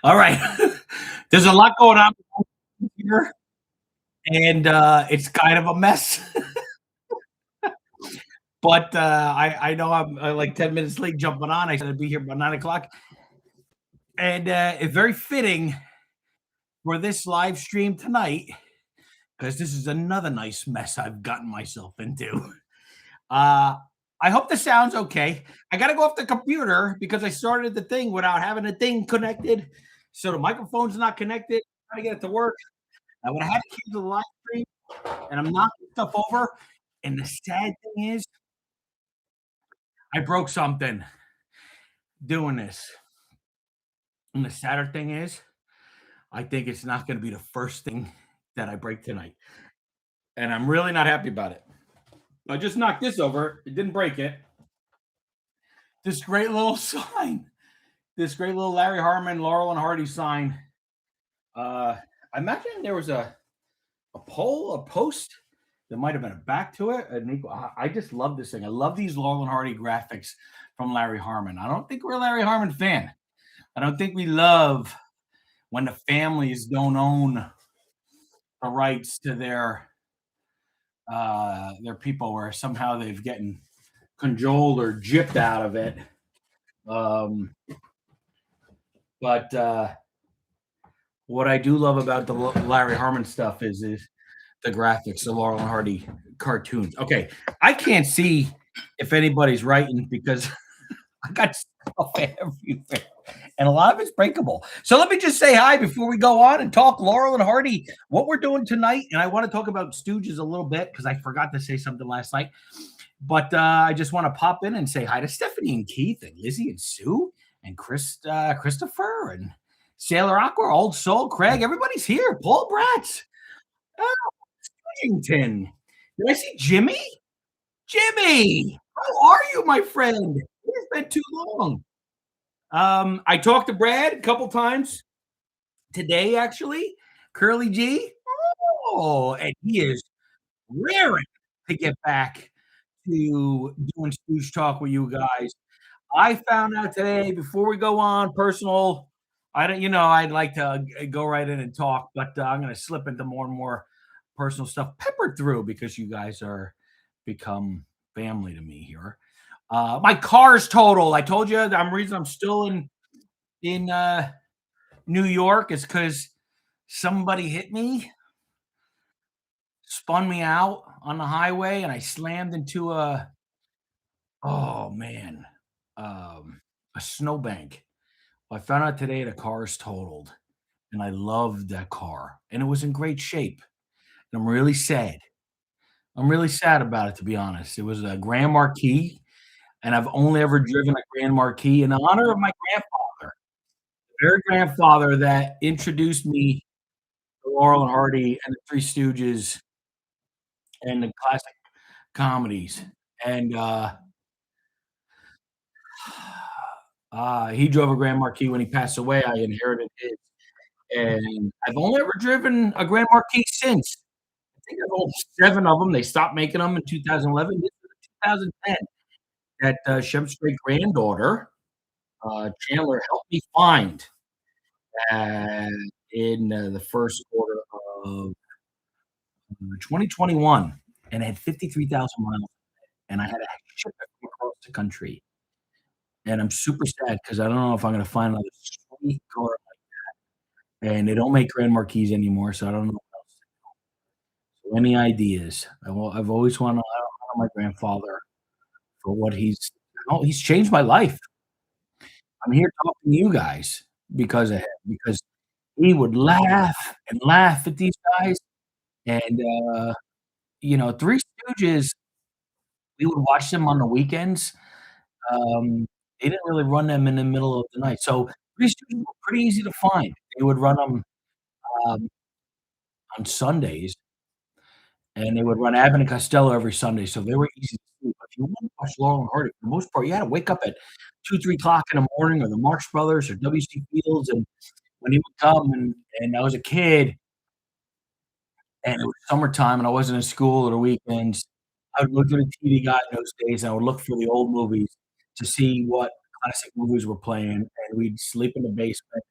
All right. There's a lot going on here, and it's kind of a mess. But I know I'm like 10 minutes late jumping on. I said I'd be here by 9 o'clock. And it's very fitting for this live stream tonight because this is another nice mess I've gotten myself into. Uh, I hope the sound's okay. I got to go off the computer because I started the thing without having the thing connected. So the microphone's not connected. Trying to get it to work. I would have had to cancel the live stream, and I'm knocking stuff over. And the sad thing is, I broke something doing this. And the sadder thing is, I think it's not going to be the first thing that I break tonight. And I'm really not happy about it. I just knocked this over. It didn't break it. This great little sign, this great little Larry Harmon, Laurel and Hardy sign. I imagine there was a poll, a post. There might have been a back to it. I just love this thing. I love these Laurel and Hardy graphics from Larry Harmon. I don't think we're a Larry Harmon fan. I don't think we love when the families don't own the rights to their people, where somehow they've getting cajoled or gypped out of it. Um, but what I do love about the Larry Harmon stuff is the graphics, the Laurel and Hardy cartoons. Okay, I can't see if anybody's writing because I got stuff everywhere, and a lot of it's breakable. So let me just say hi before we go on and talk Laurel and Hardy, what we're doing tonight. And I want to talk about Stooges a little bit because I forgot to say something last night. But I just want to pop in and say hi to Stephanie and Keith and Lizzie and Sue and Christopher and Sailor Aqua, Old Soul, Craig. Everybody's here. Paul Bratz. Oh, Washington. Did I see Jimmy? Jimmy, how are you, my friend? It's been too long. I talked to Brad a couple times today, actually. Curly G. Oh, and he is raring to get back to doing Stooge Talk with you guys. I found out today, before we go on personal, I don't, I'd like to go right in and talk, but I'm going to slip into more and more personal stuff peppered through because you guys are become family to me here. My car's totaled. I told you the reason I'm still in New York is because somebody hit me, spun me out on the highway, and I slammed into oh man, a snowbank. I found out today the car is totaled, and I loved that car, and it was in great shape. And I'm really sad. I'm really sad about it, to be honest. It was a Grand Marquis, and I've only ever driven a Grand Marquis in honor of my grandfather, the very grandfather that introduced me to Laurel and Hardy and the Three Stooges and the classic comedies. And he drove a Grand Marquis when he passed away. I inherited his, and I've only ever driven a Grand Marquis since. I think I've owned 7 of them. They stopped making them in 2011. This was 2010 that Shemp's great granddaughter, Chandler, helped me find uh, in the first quarter of 2021, and it had 53,000 miles, and I had to ship it from across the country. And I'm super sad because I don't know if I'm gonna find another sweet car, and they don't make Grand Marquis anymore, so I don't know what else. So any ideas? I've always wanted to honor my grandfather for what he's changed my life. I'm here talking to you guys because of him, because he would laugh and laugh at these guys, and, Three Stooges, we would watch them on the weekends. They didn't really run them in the middle of the night, so Three Stooges were pretty easy to find. They would run them, um, on Sundays, and they would run Abbott and Costello every Sunday, so they were easy to see. But if you wanted to watch Laurel and Hardy, for the most part, you had to wake up at 2, 3 o'clock in the morning, or the Marx Brothers, or W.C. Fields, and when he would come, and I was a kid, and it was summertime, and I wasn't in school or the weekends, I would look to the TV guide in those days, and I would look for the old movies to see what classic movies were playing, and we'd sleep in the basement,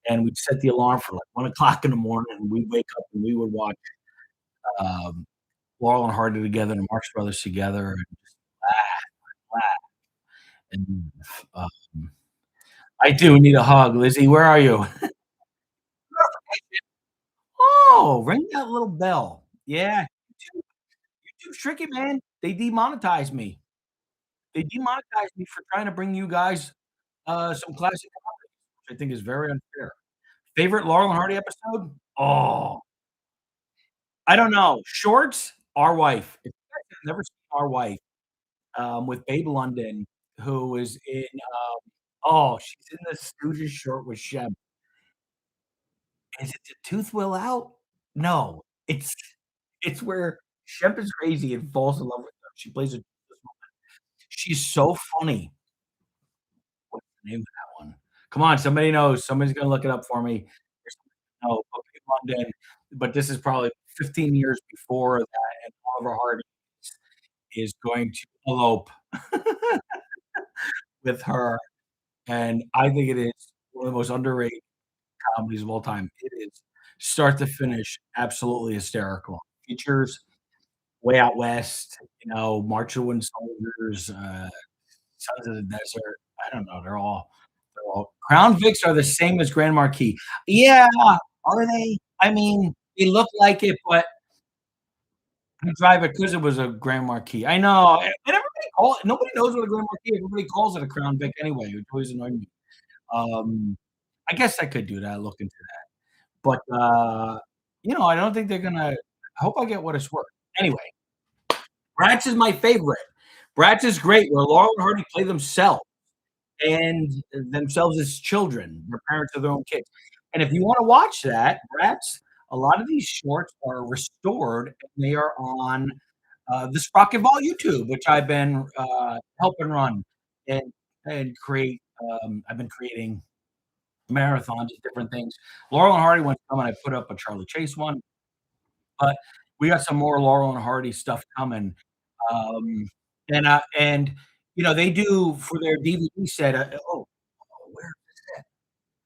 and we'd set the alarm for, like, 1 o'clock in the morning, and we'd wake up and we would watch, um, Laurel and Hardy together and Marx Brothers together and just laugh, and, um I do need a hug, Lizzie, where are you? Oh, ring that little bell. Yeah, YouTube's tricky, man. They demonetized me. They demonetized me for trying to bring you guys, some classic comedy, which I think is very unfair. Favorite Laurel and Hardy episode? Oh, I don't know. Shorts, Our Wife. If you guys have never seen Our Wife, with Babe London, who is in, she's in the Stooges short with Shep. Is it The Tooth Will Out? No, it's where Shep is crazy and falls in love with her. She plays a she's so funny. What's the name of that one? Come on, somebody knows. Somebody's gonna look it up for me. There's no, okay, London, but this is probably 15 years before that, and Oliver Hardy is going to elope with her, and I think it is one of the most underrated comedies of all time. It is start to finish absolutely hysterical. Features Way Out West, March of the Wooden Soldiers, Sons of the Desert. I don't know. They're all Crown Vics are the same as Grand Marquis. Yeah, are they? I mean, they look like it, but I drive it because it was a Grand Marquis. I know, and nobody knows what a Grand Marquis is. Everybody calls it a Crown Vic anyway, which always annoyed me. Um, I guess I could do that, look into that. But, I don't think they're gonna I hope I get what it's worth. Anyway, Bratz is my favorite. Bratz is great, where Laurel and Hardy play themselves and themselves as children. They're parents of their own kids. And if you wanna watch that, Bratz, a lot of these shorts are restored, and they are on, the Sprocket Vault YouTube, which I've been, helping run and create, I've been creating marathons and different things. Laurel and Hardy one's coming. I put up a Charlie Chase one, but we got some more Laurel and Hardy stuff coming. Um, they do for their DVD set. Where is that?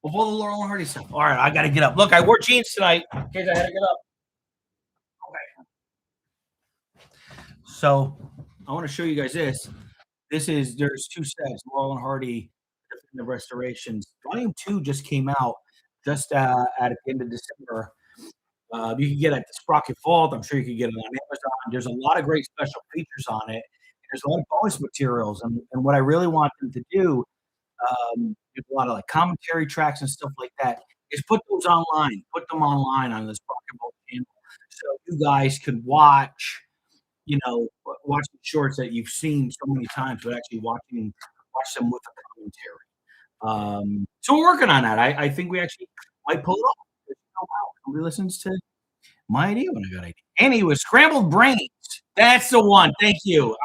Of all the Laurel and Hardy stuff. All right, I got to get up. Look, I wore jeans tonight in case I had to get up. Okay. So I want to show you guys this. There's two sets, Laurel and Hardy, the restorations. Volume 2 just came out just at the end of December. You can get it at the Sprocket Vault. I'm sure you can get it on Amazon. There's a lot of great special features on it. There's a lot of bonus materials, and what I really want them to do, there's a lot of like commentary tracks and stuff like that, is put those online. Put them online on the Sprocket Vault channel, so you guys could watch the shorts that you've seen so many times, but actually watch them with the commentary. So we're working on that. I think we actually might pull it off. Oh, wow. Nobody listens to my idea when I got idea. Anyway, scrambled brains. That's the one. Thank you.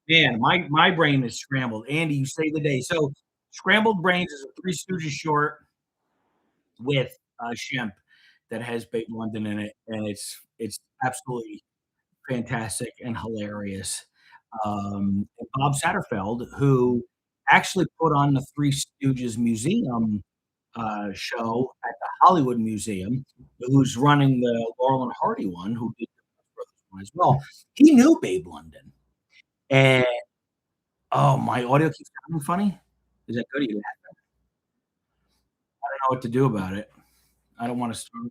Man, my brain is scrambled. Andy, you saved the day. So scrambled brains is a Three Stooges short with Shemp that has Babe London in it, and it's absolutely fantastic and hilarious. And Bob Satterfeld, who actually put on the Three Stooges Museum show at the Hollywood Museum, who's running the Laurel and Hardy one, who did the Brothers one as well. He knew Babe London, and my audio keeps sounding funny. Is that good? I don't know what to do about it. I don't want to start.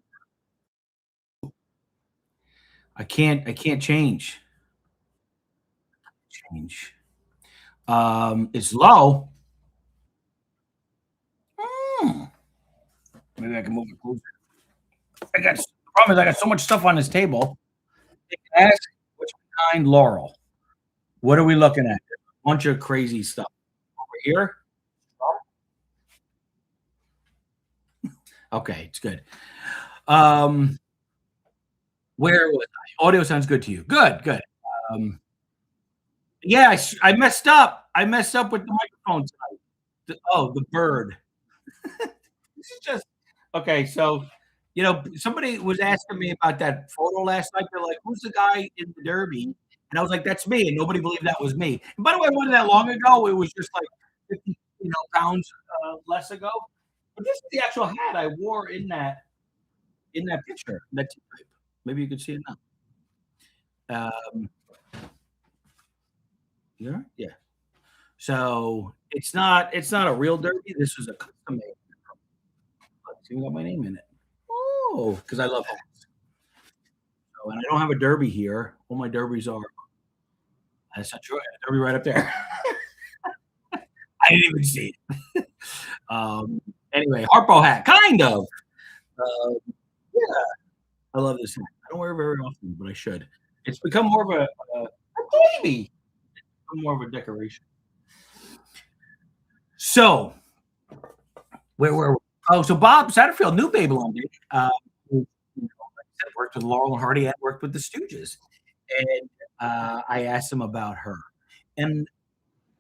I can't. I can't change. Change. It's low. Hmm. Maybe I can move it closer. The problem is I got so much stuff on this table. They can ask which kind Laurel. What are we looking at? A bunch of crazy stuff over here. Okay, it's good. Where was I? Audio sounds good to you. Good, good. Um, yeah, I messed up. I messed up with the microphone tonight. The bird. This is just okay. So, somebody was asking me about that photo last night. They're like, "Who's the guy in the derby?" And I was like, "That's me," and nobody believed that was me. And by the way, it wasn't that long ago. It was just like 50, pounds less ago. But this is the actual hat I wore in that picture, that type. Maybe you can see it now. Yeah, yeah. So it's not a real derby. This was a custom made. It's even got my name in it. Oh, because I love hats. So, and I don't have a derby here. All my derbies are. That's not true. I had a derby right up there. I didn't even see it. Anyway, Harpo hat, kind of. Yeah, I love this hat. I don't wear it very often, but I should. It's become more of a baby, more of a decoration. So where were we? Oh, so Bob Satterfield knew Babe Lundy. Who, like I said, worked with Laurel and Hardy and worked with the Stooges. And I asked him about her. And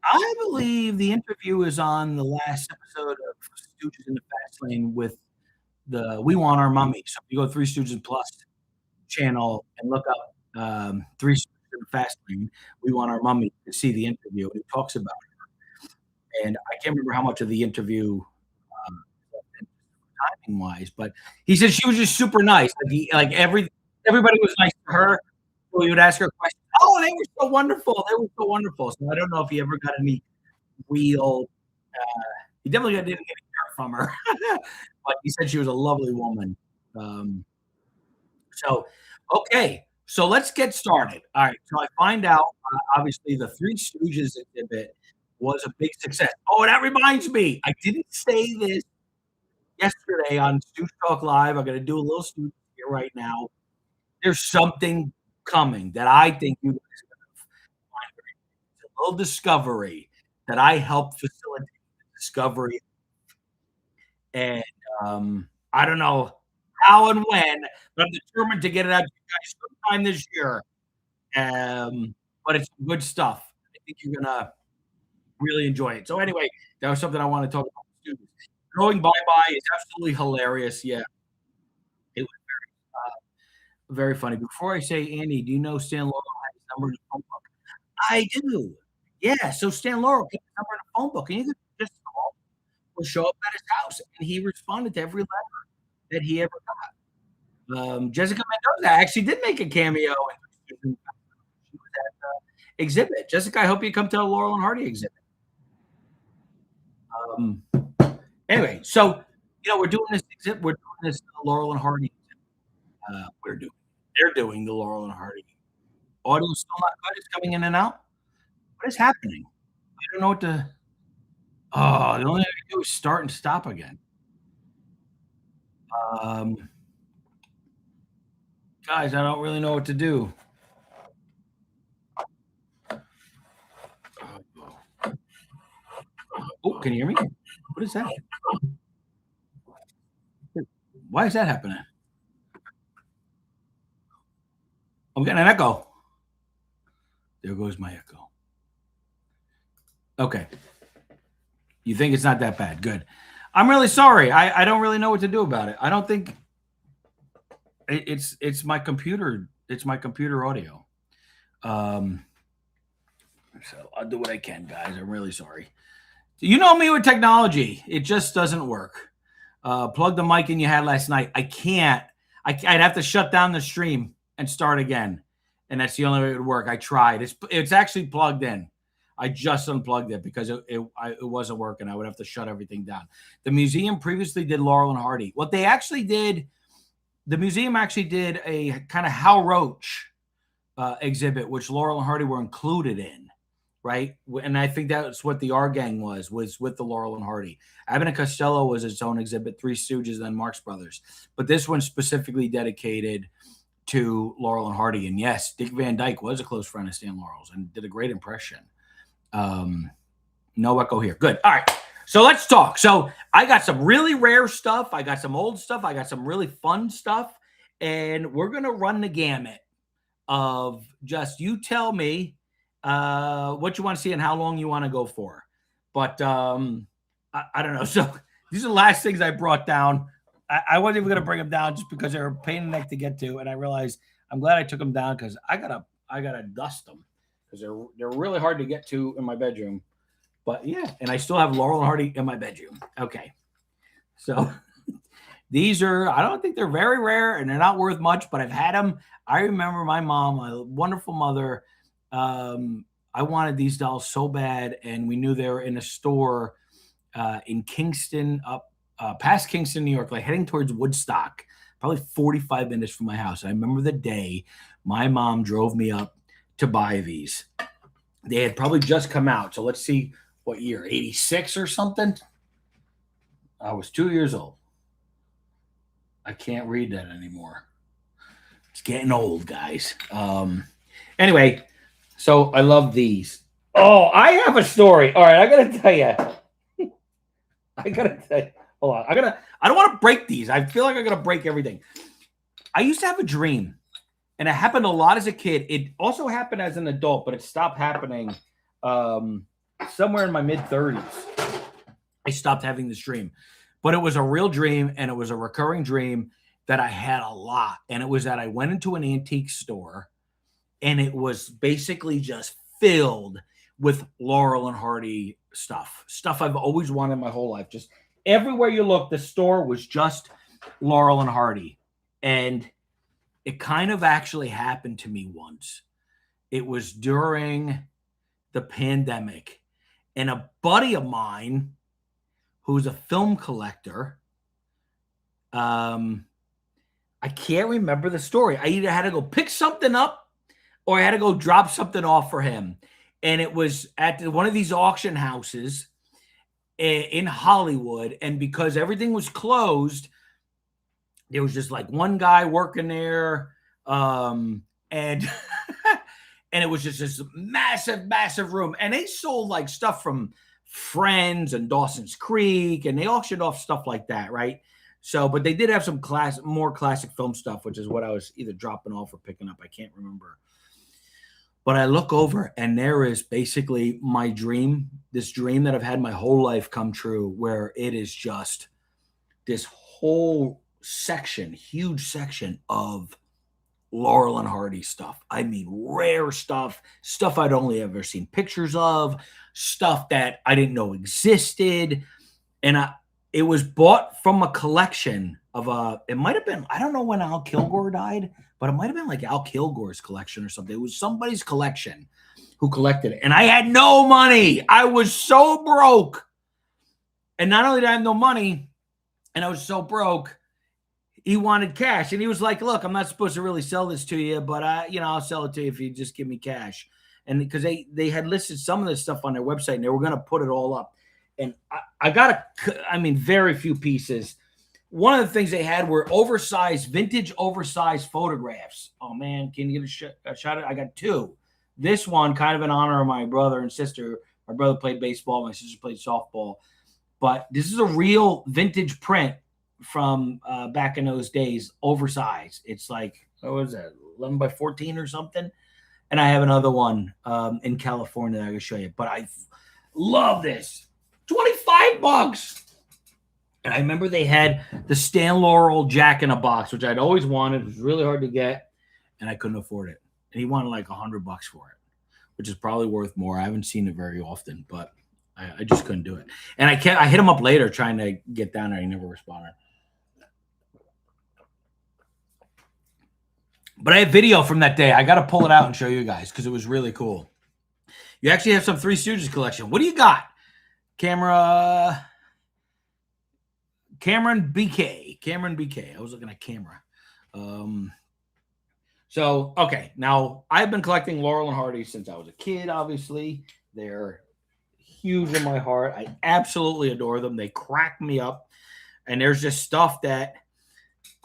I believe the interview is on the last episode of Stooges in the Fast Lane with the We Want Our Mummy. So if you go to Three Stooges Plus channel and look up Three Stooges in the Fast Lane, We Want Our Mummy to see the interview. And he talks about it. And I can't remember how much of the interview um, timing wise, but he said she was just super nice. Everybody was nice to her. So he would ask her questions. Oh, they were so wonderful. They were so wonderful. So I don't know if he ever got any real. He definitely didn't get any dirt from her, but he said she was a lovely woman. Um, so okay, so let's get started. All right. So I find out obviously the Three Stooges exhibit was a big success. Oh, that reminds me, I didn't say this yesterday on Stooge Talk Live. I'm going to do a little Stooge here right now. There's something coming that I think you guys are going to find very interesting. It's a little discovery that I helped facilitate the discovery, and I don't know how and when, but I'm determined to get it out to you guys sometime this year. But it's good stuff. I think you're gonna really enjoy it. So anyway, that was something I want to talk about with students. Going bye bye is absolutely hilarious. Yeah, it was very funny. Before I say, Andy, do you know Stan Laurel had his number in the phone book? I do. Yeah. So Stan Laurel kept his number in the phone book, and you could just call or show up at his house, and he responded to every letter that he ever got. Jessica Mendoza actually did make a cameo, and she was at the exhibit. Jessica, I hope you come to the Laurel and Hardy exhibit. Um, anyway, so we're doing this exhibit. We're doing this Laurel and Hardy. We're doing. They're doing the Laurel and Hardy. Audio's still not good. It's coming in and out. What is happening? I don't know what to. Oh, the only thing I can do is start and stop again. Um, guys, I don't really know what to do. Oh, can you hear me? What is that? Why is that happening? I'm getting an echo. There goes my echo. Okay. You think it's not that bad? Good. I'm really sorry. I don't really know what to do about it. I don't think it's my computer. It's my computer audio. Um, so I'll do what I can, guys. I'm really sorry. You know me with technology. It just doesn't work. Plug the mic in you had last night. I can't. I'd have to shut down the stream and start again, and that's the only way it would work. I tried. It's actually plugged in. I just unplugged it because it wasn't working. I would have to shut everything down. The museum previously did Laurel and Hardy. What they actually did, the museum actually did a kind of Hal Roach exhibit, which Laurel and Hardy were included in, right? And I think that's what the R Gang was with the Laurel and Hardy. Abbott and Costello was its own exhibit, Three Stooges, then Marx Brothers. But this one's specifically dedicated to Laurel and Hardy. And yes, Dick Van Dyke was a close friend of Stan Laurel's and did a great impression. No echo here. Good. All right. So let's talk. So I got some really rare stuff. I got some old stuff. I got some really fun stuff. And we're going to run the gamut of just you tell me what you want to see and how long you want to go for. But I don't know. So these are the last things I brought down. I wasn't even going to bring them down just because they're a pain in the neck to get to. And I realized I'm glad I took them down because I gotta dust them because they're really hard to get to in my bedroom. But yeah, and I still have Laurel and Hardy in my bedroom. Okay. So these are, I don't think they're very rare and they're not worth much, but I've had them. I remember my mom, my wonderful mother. I wanted these dolls so bad, and we knew they were in a store in Kingston, up past Kingston, New York, like heading towards Woodstock, probably 45 minutes from my house. I remember the day my mom drove me up to buy these. They had probably just come out. So let's see what year, 86 or something. I was 2 years old. I can't read that anymore. It's getting old, guys. Anyway, so I love these. Oh, I have a story. All right, I gotta tell you. I gotta tell you. Hold on. I don't want to break these. I feel like I'm gonna break everything. I used to have a dream, and it happened a lot as a kid. It also happened as an adult, but it stopped happening somewhere in my mid-30s. I stopped having this dream. But it was a real dream, and it was a recurring dream that I had a lot. And it was that I went into an antique store, and it was basically just filled with Laurel and Hardy stuff I've always wanted my whole life. Just everywhere you look, the store was just Laurel and Hardy. And it kind of actually happened to me once. It was during the pandemic, and a buddy of mine who's a film collector, I can't remember the story. I either had to go pick something up or I had to go drop something off for him. And it was at one of these auction houses in Hollywood. And because everything was closed, there was just like one guy working there. And and it was just this massive room. And they sold like stuff from Friends and Dawson's Creek, and they auctioned off stuff like that, right? So, but they did have some more classic film stuff, which is what I was either dropping off or picking up. I can't remember. But I look over, and there is basically my dream, this dream that I've had my whole life come true, where it is just this whole section, huge section of Laurel and Hardy stuff. I mean, rare stuff I'd only ever seen pictures of, stuff that I didn't know existed. And it was bought from a collection of it might have been, I don't know when Al Kilgore died, but it might have been like Al Kilgore's collection or something. It was somebody's collection who collected it. And I had no money. I was so broke. And not only did I have no money, and I was so broke, he wanted cash. And he was like, look, I'm not supposed to really sell this to you, but I'll sell it to you if you just give me cash. And because they had listed some of this stuff on their website, and they were going to put it all up. And I got very few pieces. One of the things they had were vintage oversized photographs. Oh man, can you get a shot at it? I got two. This one kind of in honor of my brother and sister. My brother played baseball. My sister played softball. But this is a real vintage print from back in those days, oversized. It's like, what was that, 11 by 14 or something? And I have another one in California that I can show you. But I love this. $25. And I remember they had the Stan Laurel Jack in a Box, which I'd always wanted. It was really hard to get, and I couldn't afford it. And he wanted like $100 for it, which is probably worth more. I haven't seen it very often, but I just couldn't do it. And I hit him up later trying to get down there. He never responded. But I have video from that day. I got to pull it out and show you guys because it was really cool. You actually have some Three Stooges collection. What do you got? Cameron BK. I was looking at camera. So, okay. Now, I've been collecting Laurel and Hardy since I was a kid, obviously. They're huge in my heart. I absolutely adore them. They crack me up. And there's just stuff that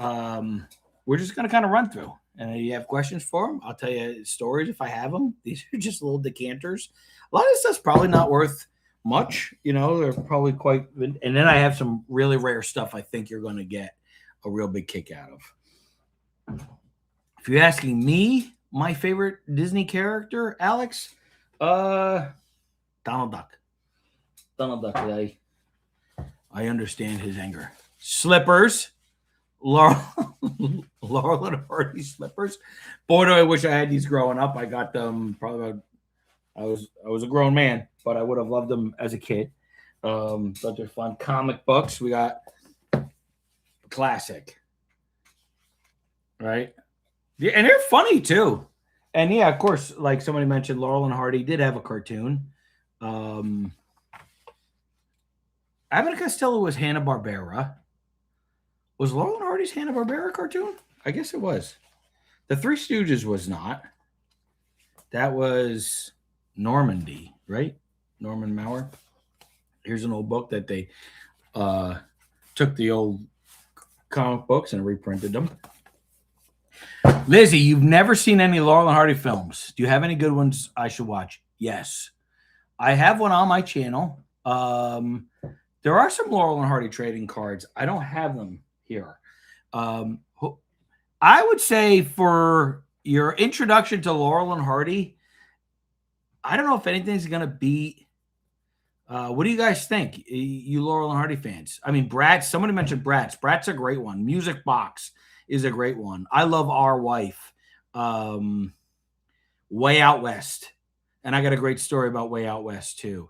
we're just going to kind of run through. And if you have questions for them, I'll tell you stories if I have them. These are just little decanters. A lot of this stuff's probably not worth much. They're probably quite. And then I have some really rare stuff I think you're going to get a real big kick out of. If you're asking me, my favorite Disney character, Alex, Donald Duck. Donald Duck. I understand his anger. Slippers. Laurel and Hardy slippers. Boy, do I wish I had these growing up. I got them probably I was a grown man, but I would have loved them as a kid. But they're fun. Comic books. We got classic, right? Yeah, and they're funny too. And yeah, of course, like somebody mentioned, Laurel and Hardy did have a cartoon. Um, Abbott and Costello was Hanna Barbera. Was Laurel and Hardy's Hanna Barbera cartoon? I guess it was. The Three Stooges was not. That was Normandy, right? Norman Mauer. Here's an old book that they uh, took the old comic books and reprinted them. Lizzie, you've never seen any Laurel and Hardy films. Do you have any good ones I should watch? Yes. I have one on my channel. There are some Laurel and Hardy trading cards. I don't have them here. I would say for your introduction to Laurel and Hardy, I don't know if anything's going to beat. What do you guys think, you Laurel and Hardy fans? I mean, Bratz. Somebody mentioned Bratz. Bratz a great one. Music Box is a great one. I love Our Wife. Way Out West. And I got a great story about Way Out West, too.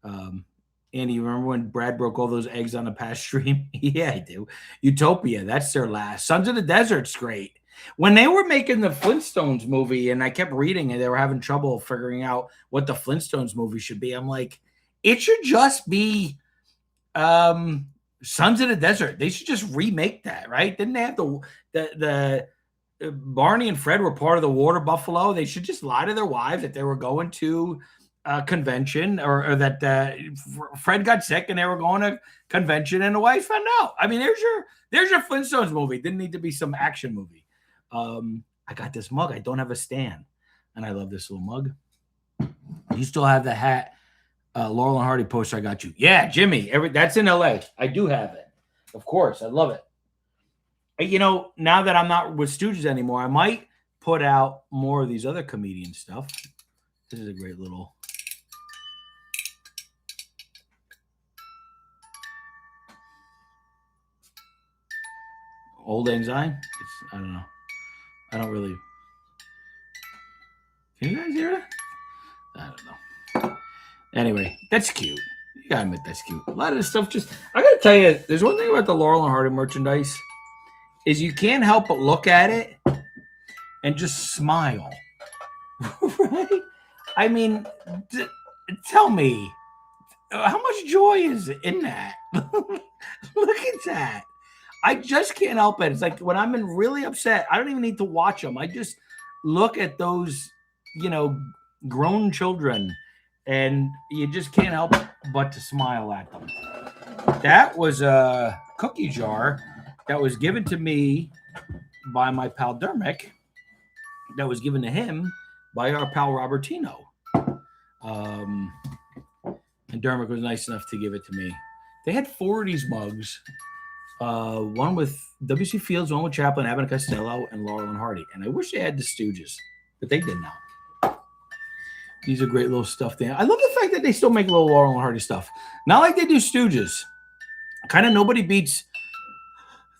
Andy, you remember when Brad broke all those eggs on the past stream? Yeah, I do. Utopia, that's their last. Sons of the Desert's great. When they were making the Flintstones movie, and I kept reading and they were having trouble figuring out what the Flintstones movie should be, I'm like, it should just be Sons of the Desert. They should just remake that, right? Didn't they have the Barney and Fred were part of the Water Buffalo? They should just lie to their wives that they were going to convention or that Fred got sick and they were going to convention and the wife found out. I mean, there's your Flintstones movie. Didn't need to be some action movie. I got this mug. I don't have a stand, and I love this little mug. You still have the hat, Laurel and Hardy poster I got you. Yeah, Jimmy. That's in LA. I do have it. Of course, I love it. You know, now that I'm not with Stooges anymore, I might put out more of these other comedian stuff. This is a great little. Old Anxiety. I don't know. I don't really. Can you guys hear that? I don't know. Anyway, that's cute. You gotta admit that's cute. A lot of this stuff I gotta tell you, there's one thing about the Laurel and Hardy merchandise is you can't help but look at it and just smile. Right? I mean, tell me, how much joy is in that? Look at that. I just can't help it. It's like when I'm really upset, I don't even need to watch them. I just look at those, grown children, and you just can't help but to smile at them. That was a cookie jar that was given to me by my pal Dermick. That was given to him by our pal Robertino. And Dermick was nice enough to give it to me. They had 4 of these mugs. One with W.C. Fields, one with Chaplin, Abbott and Costello, and Laurel and Hardy. And I wish they had the Stooges, but they did not. These are great little stuff. I love the fact that they still make little Laurel and Hardy stuff. Not like they do Stooges. Kind of nobody beats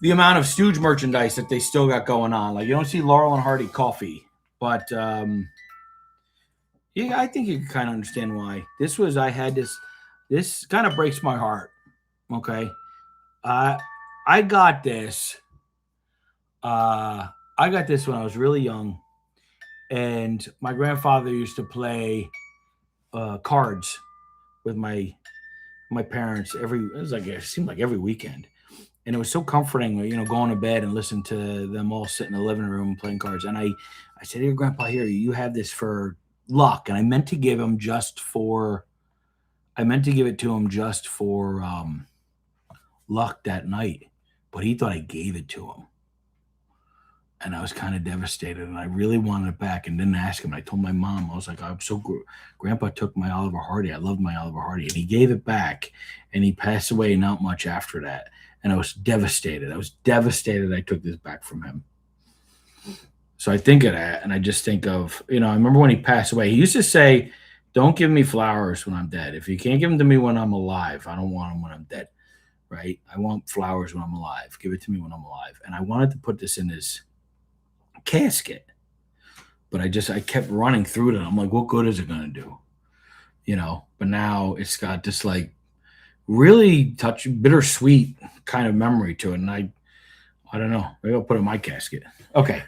the amount of Stooge merchandise that they still got going on. Like you don't see Laurel and Hardy coffee, but yeah, I think you can kind of understand why. I had this kind of breaks my heart. Okay. I got this. I got this when I was really young, and my grandfather used to play cards with my parents it seemed like every weekend, and it was so comforting, going to bed and listen to them all sit in the living room playing cards. And I said, "Here, Grandpa, here, you have this for luck," and I meant to give it to him just for luck that night. But he thought I gave it to him. And I was kind of devastated. And I really wanted it back and didn't ask him. I told my mom, I was like, I'm so good. Grandpa took my Oliver Hardy. I loved my Oliver Hardy. And he gave it back. And he passed away not much after that. And I was devastated. I took this back from him. So I think of that. And I just think of, I remember when he passed away, he used to say, don't give me flowers when I'm dead. If you can't give them to me when I'm alive, I don't want them when I'm dead. Right? I want flowers when I'm alive. Give it to me when I'm alive. And I wanted to put this in his casket, but I kept running through it. And I'm like, what good is it going to do? But now it's got this like really bittersweet kind of memory to it. And I don't know. Maybe I'll put it in my casket. Okay.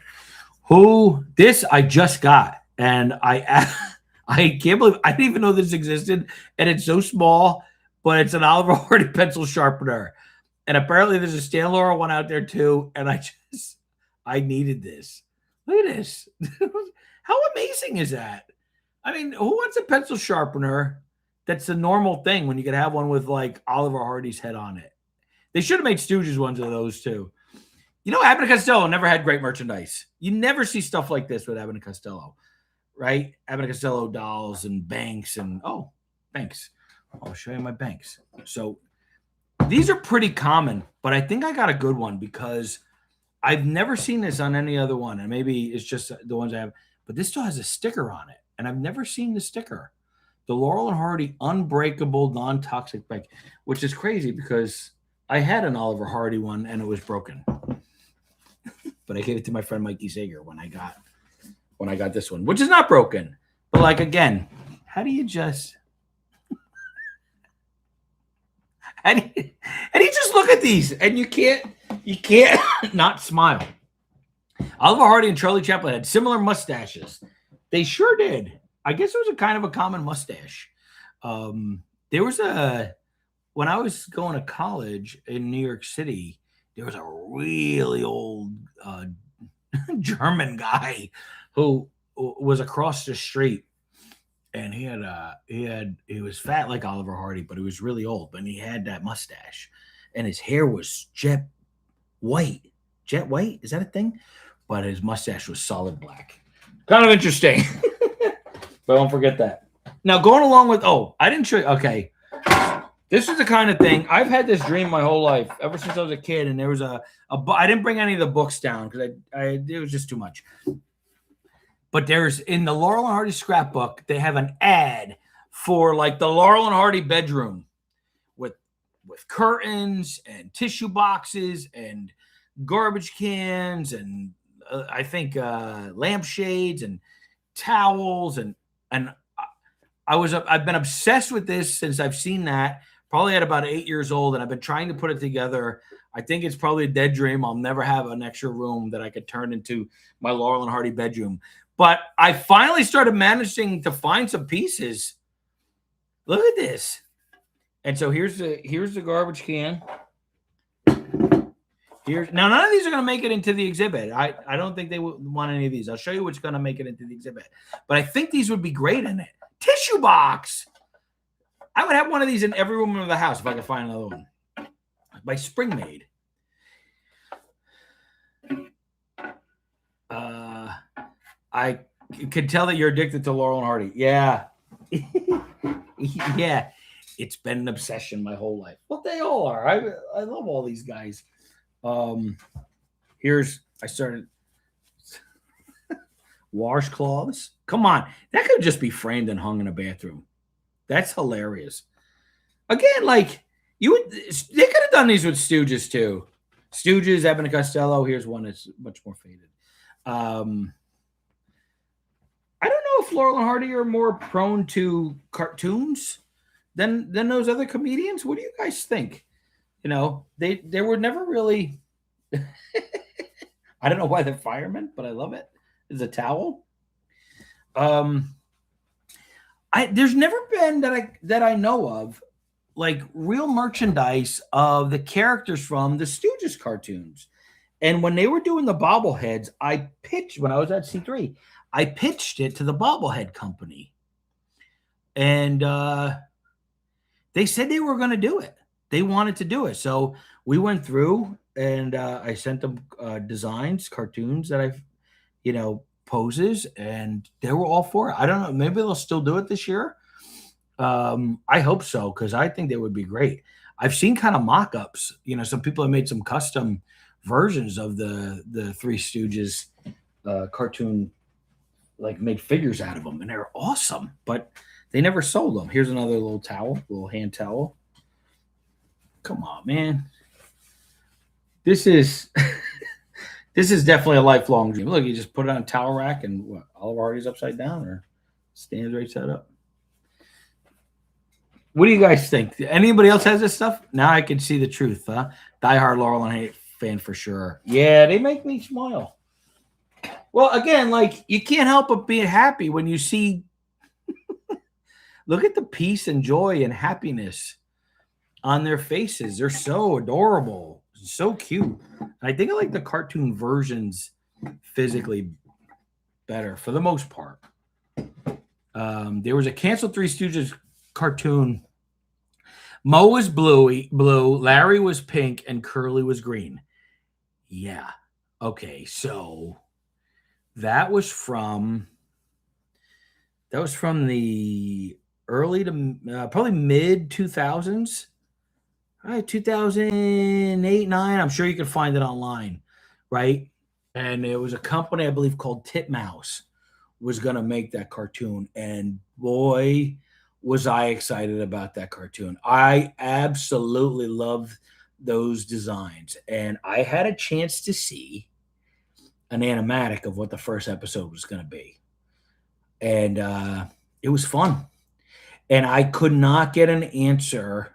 Who this I just got, and I can't believe I didn't even know this existed, and it's so small, but it's an Oliver Hardy pencil sharpener, and apparently there's a Stan Laurel one out there too, and I needed this. Look at this. How amazing is that? I mean, who wants a pencil sharpener that's a normal thing when you could have one with like Oliver Hardy's head on it? They should have made Stooges ones of those too. You know, Abbott and Costello never had great merchandise. You never see stuff like this with Abbott and Costello, right? Abbott and Costello dolls and Banks and Banks. I'll show you my Banks. So these are pretty common, but I think I got a good one because I've never seen this on any other one, and maybe it's just the ones I have. But this still has a sticker on it, and I've never seen the sticker. The Laurel and Hardy Unbreakable Non-Toxic Bank, which is crazy because I had an Oliver Hardy one and it was broken. But I gave it to my friend Mikey Sager when I got this one, which is not broken. But like again, how do you just and you just look at these and you can't not smile. Oliver Hardy and Charlie Chaplin had similar mustaches. They sure did. I guess it was a kind of a common mustache. There was when I was going to college in New York City, there was a really old German guy who was across the street, and he was fat like Oliver Hardy, but he was really old, but he had that mustache, and his hair was jet white. Jet white, is that a thing? But his mustache was solid black. Kind of interesting. But don't forget that. Now going along with I didn't show you. Okay. This is the kind of thing I've had this dream my whole life, ever since I was a kid. And there was I didn't bring any of the books down because it was just too much. But there's in the Laurel and Hardy scrapbook, they have an ad for like the Laurel and Hardy bedroom with curtains and tissue boxes and garbage cans and I think lampshades and towels and I've been obsessed with this since I've seen that. Probably at about 8 years old, and I've been trying to put it together. I think it's probably a dead dream. I'll never have an extra room that I could turn into my Laurel and Hardy bedroom. But I finally started managing to find some pieces. Look at this. And so here's the garbage can. Now none of these are going to make it into the exhibit. I don't think they want any of these. I'll show you what's going to make it into the exhibit. But I think these would be great in it. Tissue box. I would have one of these in every room of the house if I could find another one. By Spring Made. I can tell that you're addicted to Laurel and Hardy. Yeah. Yeah. It's been an obsession my whole life. Well, they all are. I love all these guys. I started washcloths. Come on. That could just be framed and hung in a bathroom. That's hilarious. Again, like they could have done these with Stooges too. Stooges, Abbott and Costello. Here's one that's much more faded. I don't know if Laurel and Hardy are more prone to cartoons than those other comedians. What do you guys think? You know, they were never really. I don't know why they're firemen, but I love it. It's a towel. There's never been that I know of like real merchandise of the characters from the Stooges cartoons. And when they were doing the bobbleheads, when I was at C3, I pitched it to the bobblehead company. And they said they were going to do it. They wanted to do it. So we went through and I sent them designs, cartoons that poses, and they were all for it. I don't know. Maybe they'll still do it this year. I hope so, because I think they would be great. I've seen kind of mock-ups. Some people have made some custom versions of the Three Stooges cartoon, like made figures out of them, and they're awesome. But they never sold them. Here's another little towel, little hand towel. Come on, man. This is this is definitely a lifelong dream. Look, you just put it on a towel rack and Oliver Hardy's upside down or stands right side up. What do you guys think? Anybody else has this stuff? Now I can see the truth, huh? Die Hard Laurel and fan for sure. Yeah, they make me smile. Well, again, like you can't help but be happy when you see. Look at the peace and joy and happiness on their faces. They're so adorable, so cute. I think I like the cartoon versions physically better for the most part. There was a canceled Three Stooges cartoon. Mo was blue, Larry was pink, and Curly was green. Yeah. Okay, so that was from the early to probably mid 2000s. All right, 2008, 9. I'm sure you can find it online, right? And it was a company I believe called Titmouse was going to make that cartoon, and boy was I excited about that cartoon. I absolutely loved those designs, and I had a chance to see an animatic of what the first episode was going to be, and it was fun. And I could not get an answer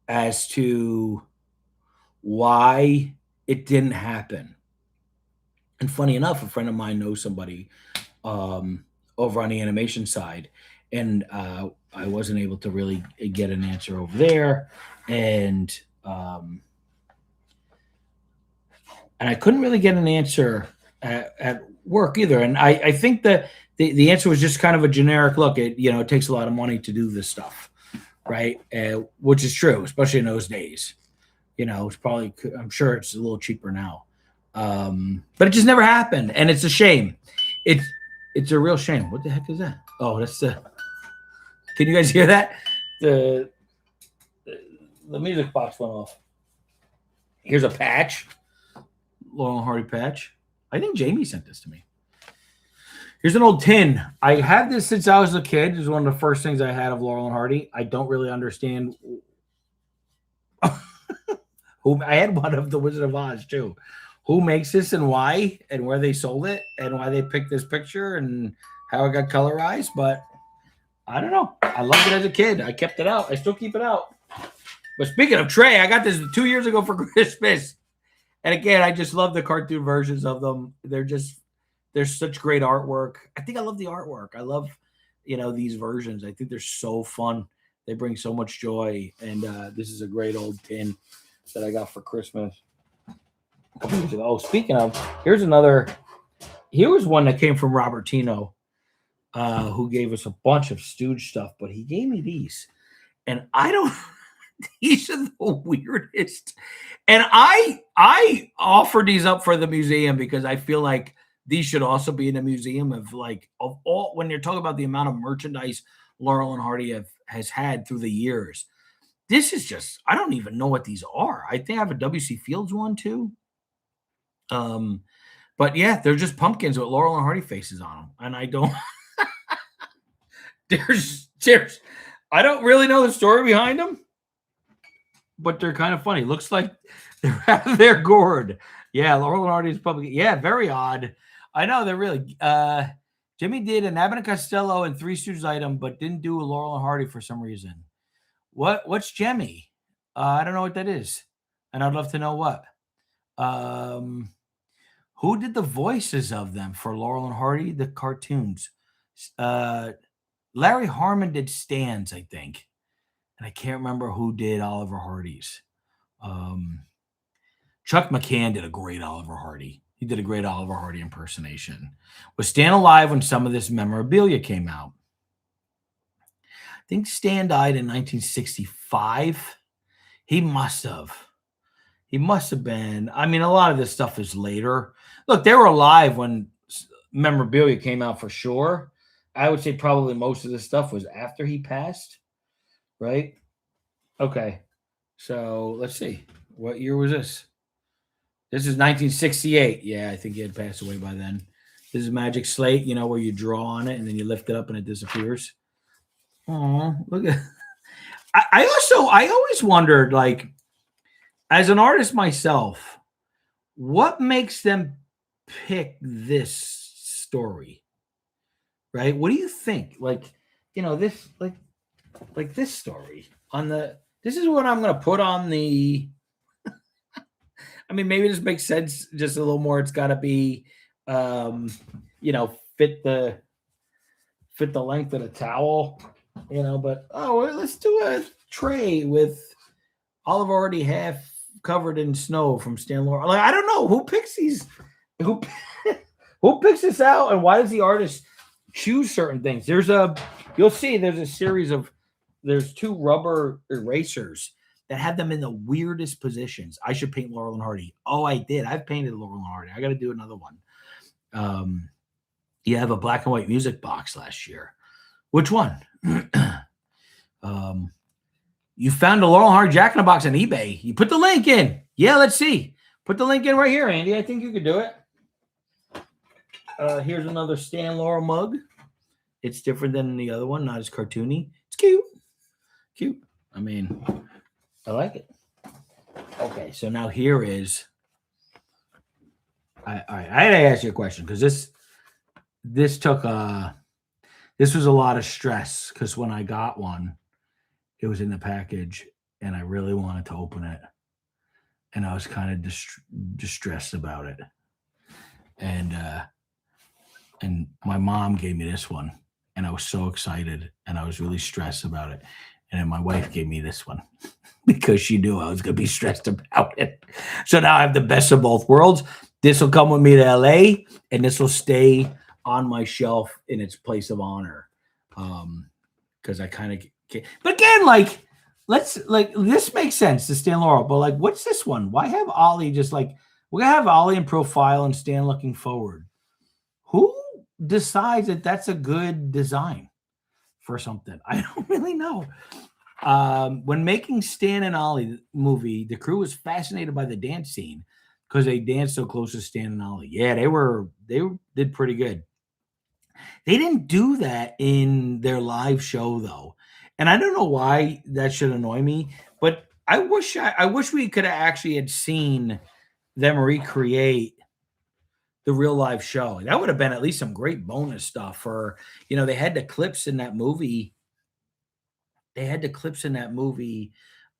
as to why it didn't happen. And funny enough, a friend of mine knows somebody over on the animation side, and I wasn't able to really get an answer over there, and and I couldn't really get an answer at work either. And I think that the answer was just kind of a generic look. It takes a lot of money to do this stuff, right? Which is true, especially in those days. It's probably, I'm sure it's a little cheaper now. But it just never happened, and it's a shame. It's a real shame. What the heck is that? Oh, that's the. Can you guys hear that? The the music box went off. Here's a patch, Laurel and Hardy patch. I think Jamie sent this to me. Here's an old tin. I had this since I was a kid. This is one of the first things I had of Laurel and Hardy. I don't really understand. I had one of the Wizard of Oz too. Who makes this and why, and where they sold it, and why they picked this picture, and how it got colorized. But I don't know. I loved it as a kid. I kept it out. I still keep it out. But speaking of Trey, I got this 2 years ago for Christmas. And again, I just love the cartoon versions of them. They're such great artwork. I think I love the artwork. I love, these versions. I think they're so fun. They bring so much joy. And this is a great old tin that I got for Christmas a couple years ago. Oh, speaking of, here was one that came from Robert Tino, who gave us a bunch of Stooge stuff, but he gave me these. And I don't these are the weirdest. And I offered these up for the museum because I feel like these should also be in a museum of all when you're talking about the amount of merchandise Laurel and Hardy has had through the years. This is just, I don't even know what these are. I think I have a W.C. Fields one too. But yeah, they're just pumpkins with Laurel and Hardy faces on them. And I don't there's I don't really know the story behind them, but they're kind of funny. Looks like they're out of their gourd. Yeah, Laurel and Hardy's public. Yeah, very odd. I know they're really. Jimmy did an Abbott and Costello and Three Stooges item, but didn't do a Laurel and Hardy for some reason. What's Jemmy? I don't know what that is, and I'd love to know what. Who did the voices of them for Laurel and Hardy, the cartoons? Larry Harmon did Stan's, I think. And I can't remember who did Oliver Hardy's. Chuck McCann did a great Oliver Hardy. He did a great Oliver Hardy impersonation. Was Stan alive when some of this memorabilia came out? I think Stan died in 1965. He must have. He must have been. I mean, a lot of this stuff is later. Look, they were alive when memorabilia came out for sure. I would say probably most of this stuff was after he passed, right? Okay. So let's see. What year was this? This is 1968. Yeah, I think he had passed away by then. This is Magic Slate, where you draw on it and then you lift it up and it disappears. Oh, look at. I always wondered, like, as an artist myself, what makes them pick this story? Right? What do you think? Like, this, like this story on the. This is what I'm going to put on the. I mean, maybe this makes sense just a little more. It's got to be, fit the length of the towel, But well, let's do a tray with olive already half covered in snow from Stan Laurel. Like, I don't know who picks these. Who who picks this out, and why does the artist choose certain things? You'll see there's a series of there's two rubber erasers that have them in the weirdest positions. I should paint Laurel and Hardy. Oh, I did. I've painted Laurel and Hardy. I got to do another one. You have a black and white music box last year. Which one? You found a Laurel and Hardy Jack in a Box on eBay. You put the link in. Yeah, let's see. Put the link in right here, Andy. I think you could do it. Here's another Stan Laurel mug. It's different than the other one, not as cartoony. It's cute. Cute. I mean, I like it. Okay, so now here is. I had to ask you a question because this was a lot of stress because when I got one, it was in the package and I really wanted to open it, and I was kind of distressed about it, and my mom gave me this one, and I was so excited, and I was really stressed about it, and then my wife gave me this one because she knew I was going to be stressed about it. So now I have the best of both worlds. This will come with me to LA, and this will stay on my shelf in its place of honor. Because I kind of get, but again, this makes sense to Stan Laurel, but what's this one? Why have Ollie we're gonna have Ollie in profile and Stan looking forward? Who decides that that's a good design for something? I don't really know. When making Stan and Ollie movie, the crew was fascinated by the dance scene because they danced so close to Stan and Ollie. Yeah, they did pretty good. They didn't do that in their live show though, and I don't know why that should annoy me. But I wish we could have actually had seen them recreate the real live show. That would have been at least some great bonus stuff. For they had the clips in that movie.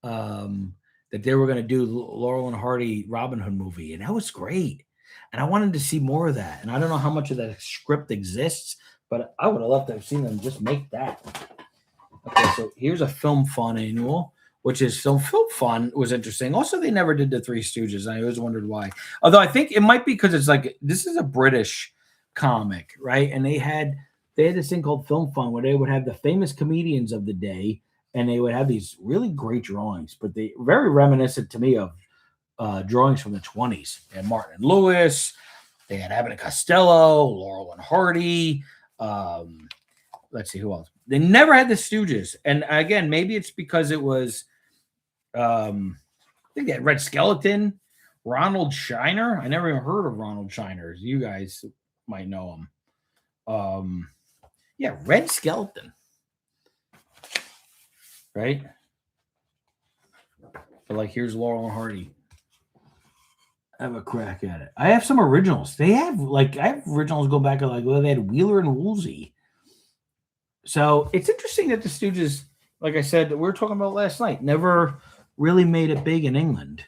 That they were going to do Laurel and Hardy Robin Hood movie, and that was great. And I wanted to see more of that. And I don't know how much of that script exists, but I would have loved to have seen them just make that. Okay, so here's a Film Fun annual, which is Film Fun was interesting. Also, they never did the Three Stooges. I always wondered why. Although I think it might be because it's this is a British comic, right? And they had this thing called Film Fun where they would have the famous comedians of the day, and they would have these really great drawings, but they very reminiscent to me of drawings from the 20s. They had Martin and Lewis, they had Abbott and Costello, Laurel and Hardy. Let's see who else. They never had the Stooges, and again, maybe it's because it was. I think they had Red Skeleton, Ronald Shiner. I never even heard of Ronald Shiner. You guys might know him. Yeah, Red Skeleton. Right? But here's Laurel and Hardy. Have a crack at it. I have some originals. I have originals go back they had Wheeler and Woolsey. So it's interesting that the Stooges, like I said, that we were talking about last night, never really made it big in England.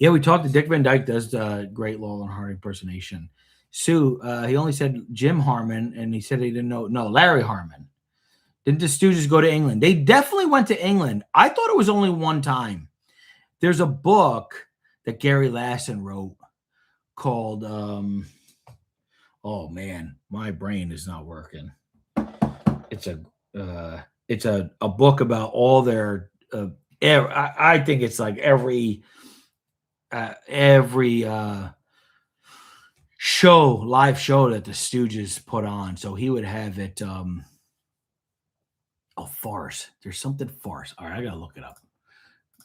Yeah, we talked to Dick Van Dyke does the great Laurel and Hardy impersonation. Sue, he only said Jim Harmon, and he said he didn't know. No, Larry Harmon. Didn't the Stooges go to England? They definitely went to England. I thought it was only one time. There's a book that Gary Lassen wrote called oh man, my brain is not working. It's a book about all their I think it's every live show that the Stooges put on. So he would have it farce. There's something farce. All right, I gotta look it up.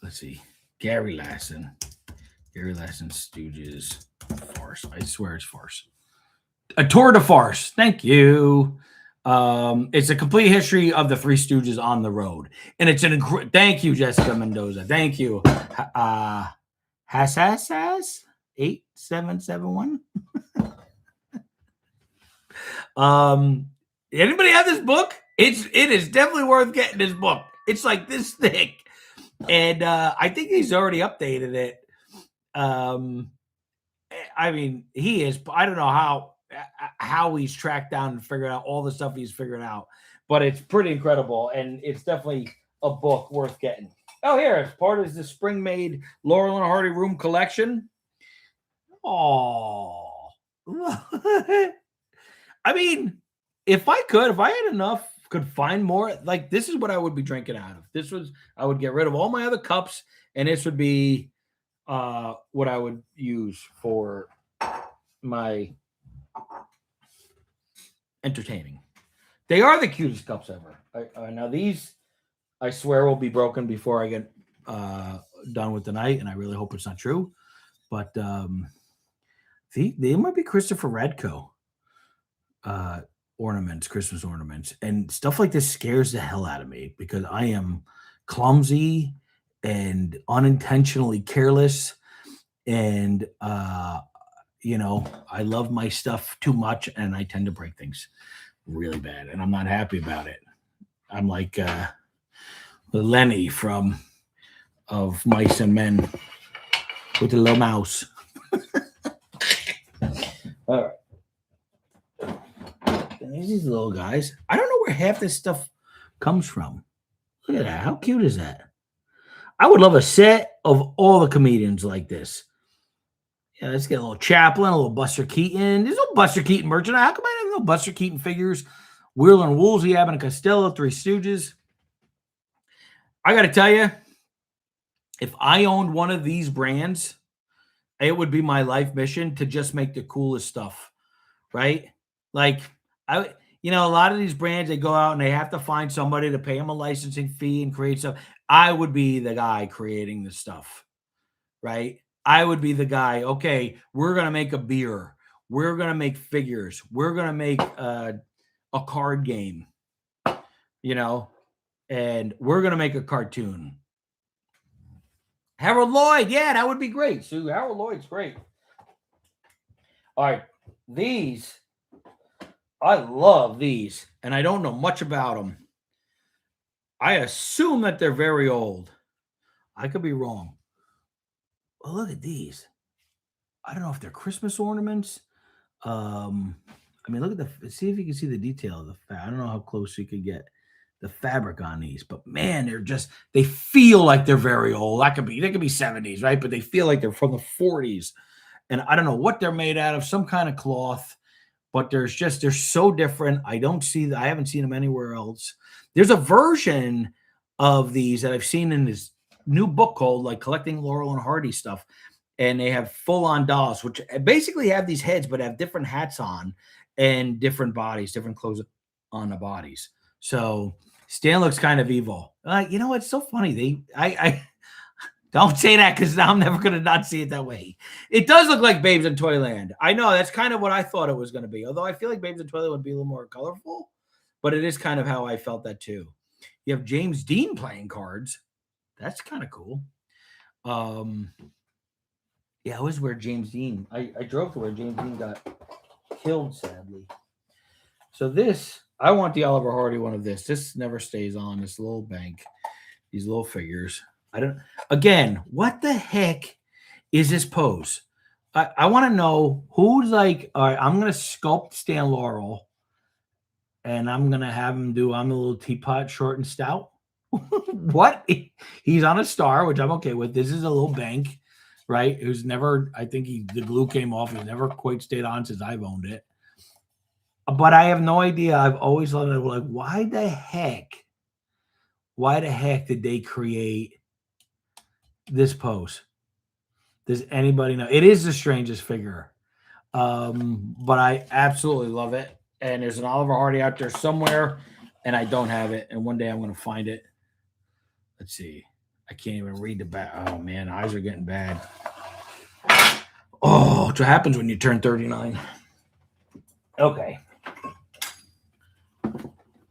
Let's see. Gary Lassen Stooges farce. I swear it's farce. A tour de farce. Thank you. It's a complete history of the Three Stooges on the road, and it's thank you, Jessica Mendoza. Thank you. Has 8771. Anybody have this book? It is definitely worth getting this book. It's this thick, and I think he's already updated it. Um, I mean, he is. I don't know how he's tracked down and figured out all the stuff he's figured out, but it's pretty incredible, and it's definitely a book worth getting. Oh, here it's part of the spring made Laurel and Hardy room collection. Oh, I mean, if I had enough, could find more, like this is what I would be drinking out of. This was I would get rid of all my other cups, and this would be what I would use for my entertaining. They are the cutest cups ever. Now these, I swear, will be broken before I get done with the night, and I really hope it's not true. But they might be Christopher Radko uh, ornaments, Christmas ornaments, and stuff like this scares the hell out of me because I am clumsy and unintentionally careless, and I love my stuff too much, and I tend to break things really bad, and I'm not happy about it. I'm like Lenny from of Mice and Men with the little mouse. All right. And there's these little guys. I don't know where half this stuff comes from. Look at that. How cute is that? I would love a set of all the comedians like this. Yeah, let's get a little Chaplin, a little Buster Keaton. There's no Buster Keaton merchandise. How come I have no Buster Keaton figures? Wheeler and Woolsey, Abbott and Costello, Three Stooges. I got to tell you, if I owned one of these brands, it would be my life mission to just make the coolest stuff, right? Like a lot of these brands, they go out and they have to find somebody to pay them a licensing fee and create stuff. I would be the guy creating the stuff, right? I would be the guy. Okay, we're gonna make a beer. We're gonna make figures. We're gonna make a card game, and we're gonna make a cartoon. Harold Lloyd, yeah, that would be great. Sue, Harold Lloyd's great. All right, these, I love these, and I don't know much about them. I assume that they're very old. I could be wrong. Oh, look at these. I don't know if they're Christmas ornaments. Look at see if you can see the detail of the I don't know how close you could get the fabric on these, but man, they feel like they're very old. They could be 70s, right? But they feel like they're from the 40s. And I don't know what they're made out of, some kind of cloth, but they're so different. I haven't seen them anywhere else. There's a version of these that I've seen in this new book called like Collecting Laurel and Hardy Stuff. And they have full-on dolls, which basically have these heads, but have different hats on and different bodies, different clothes on the bodies. So Stan looks kind of evil. It's so funny. I don't say that because now I'm never going to not see it that way. It does look like Babes in Toyland. I know that's kind of what I thought it was going to be. Although I feel like Babes in Toyland would be a little more colorful, but it is kind of how I felt that too. You have James Dean playing cards. That's kind of cool. Yeah, I was where James Dean. I drove to where James Dean got killed, sadly. So I want the Oliver Hardy one of this. This never stays on, this little bank. These little figures. Again, what the heck is this pose? I want to know who's like, all right, I'm going to sculpt Stan Laurel and I'm going to have him do, I'm a little teapot, short and stout. What? He's on a star, which I'm okay with. This is a little bank, right? Who's never, I think the glue came off. He's never quite stayed on since I've owned it. But I have no idea. I've always thought, like, why the heck did they create this pose? Does anybody know? It is the strangest figure. But I absolutely love it. And there's an Oliver Hardy out there somewhere, and I don't have it. And one day I'm going to find it. Let's see. I can't even read the back. Oh, man, eyes are getting bad. Oh, it's what happens when you turn 39. Okay.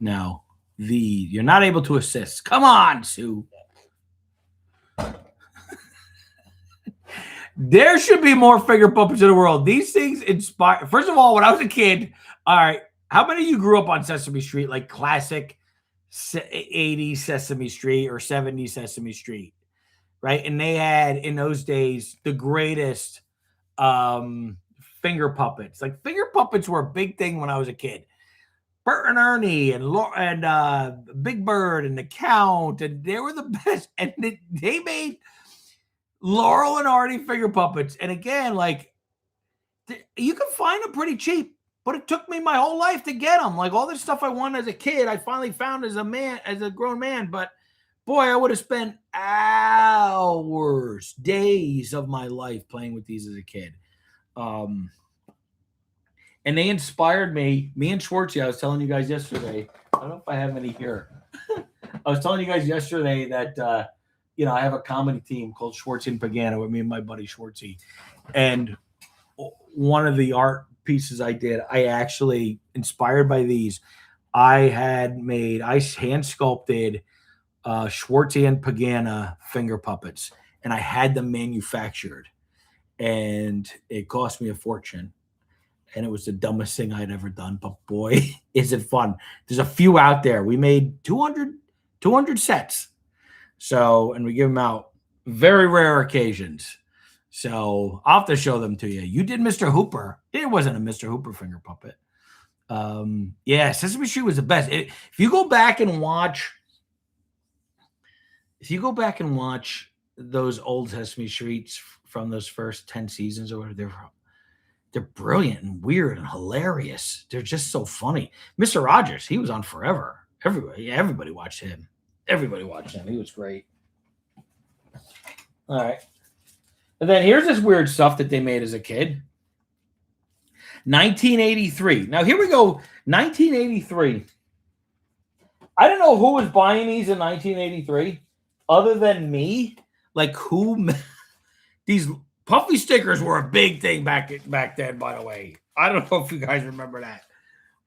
Now, you're not able to assist. Come on, Sue. There should be more figure puppets in the world. These things inspire. First of all, when I was a kid, all right, how many of you grew up on Sesame Street, like classic 80s Sesame Street or 70s Sesame Street? right? And they had in those days the greatest finger puppets. Like finger puppets were a big thing when I was a kid. Bert and Ernie and Big Bird and the Count, and they were the best. And they made Laurel and Hardy finger puppets. And again, like you can find them pretty cheap, but it took me my whole life to get them. Like all this stuff I wanted as a kid, I finally found as a grown man. But boy, I would have spent hours, days of my life playing with these as a kid. And they inspired me and Schwartzy. I was telling you guys yesterday. I don't know if I have any here. I was telling you guys yesterday that I have a comedy team called Schwartzy and Pagano with me and my buddy Schwartzy. And one of the art pieces I did, I actually inspired by these. I hand sculpted Schwartzy and Pagana finger puppets, and I had them manufactured, and it cost me a fortune. And it was the dumbest thing I'd ever done. But boy, is it fun. There's a few out there. We made 200 sets. So, and we give them out very rare occasions. So I'll have to show them to you. You did Mr. Hooper. It wasn't a Mr. Hooper finger puppet. Yeah, Sesame Street was the best. If you go back and watch those old Sesame Streets from those first 10 seasons or whatever, they're brilliant and weird and hilarious. They're just so funny. Mr. Rogers, he was on forever. Everybody watched him. Everybody watched him. He was great. All right. And then here's this weird stuff that they made as a kid. 1983. Now here we go. 1983. I don't know who was buying these in 1983 other than me. Like who these puffy stickers were a big thing back then, by the way. I don't know if you guys remember that.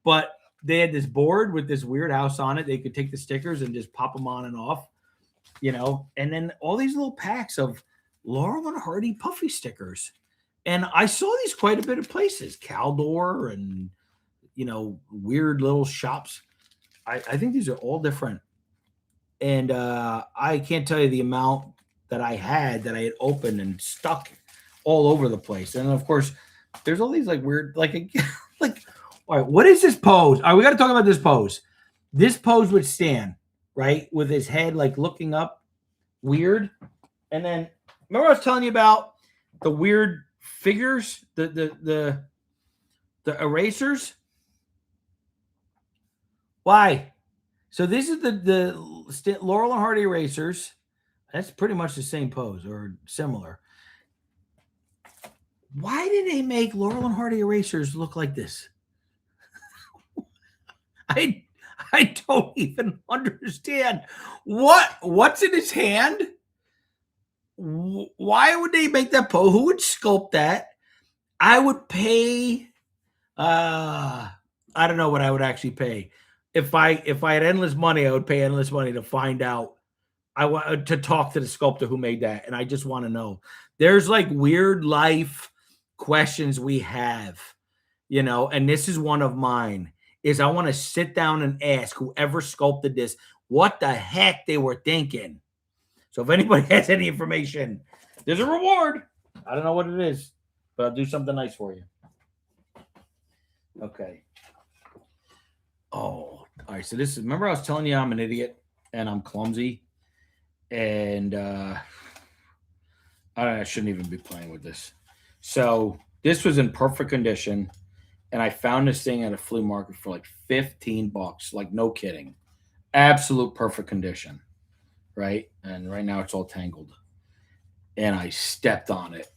But they had this board with this weird house on it. They could take the stickers and just pop them on and off, and then all these little packs of Laurel and Hardy puffy stickers. And I saw these quite a bit of places, Caldor and, weird little shops. I think these are all different. And I can't tell you the amount that I had opened and stuck all over the place. And of course, there's all these like weird, like all right, what is this pose? All right, we got to talk about this pose. This pose would Stan, right, with his head like looking up, weird. And then remember I was telling you about the weird figures, the erasers. Why? So this is the Laurel and Hardy erasers. That's pretty much the same pose or similar. Why did they make Laurel and Hardy erasers look like this? I don't even understand what's in his hand. Why would they make that pose? Who would sculpt that? I would pay. I don't know what I would actually pay. If I had endless money, I would pay endless money to find out. I want to talk to the sculptor who made that, and I just want to know. There's like weird life questions we have, and this is one of mine. Is I want to sit down and ask whoever sculpted this what the heck they were thinking. So if anybody has any information, there's a reward. I don't know what it is, but I'll do something nice for you. Okay. Oh, all right. So this is, remember I was telling you I'm an idiot and I'm clumsy and I shouldn't even be playing with this. So this was in perfect condition. And I found this thing at a flea market for like $15, like no kidding. Absolute perfect condition, right? And right now it's all tangled. And I stepped on it.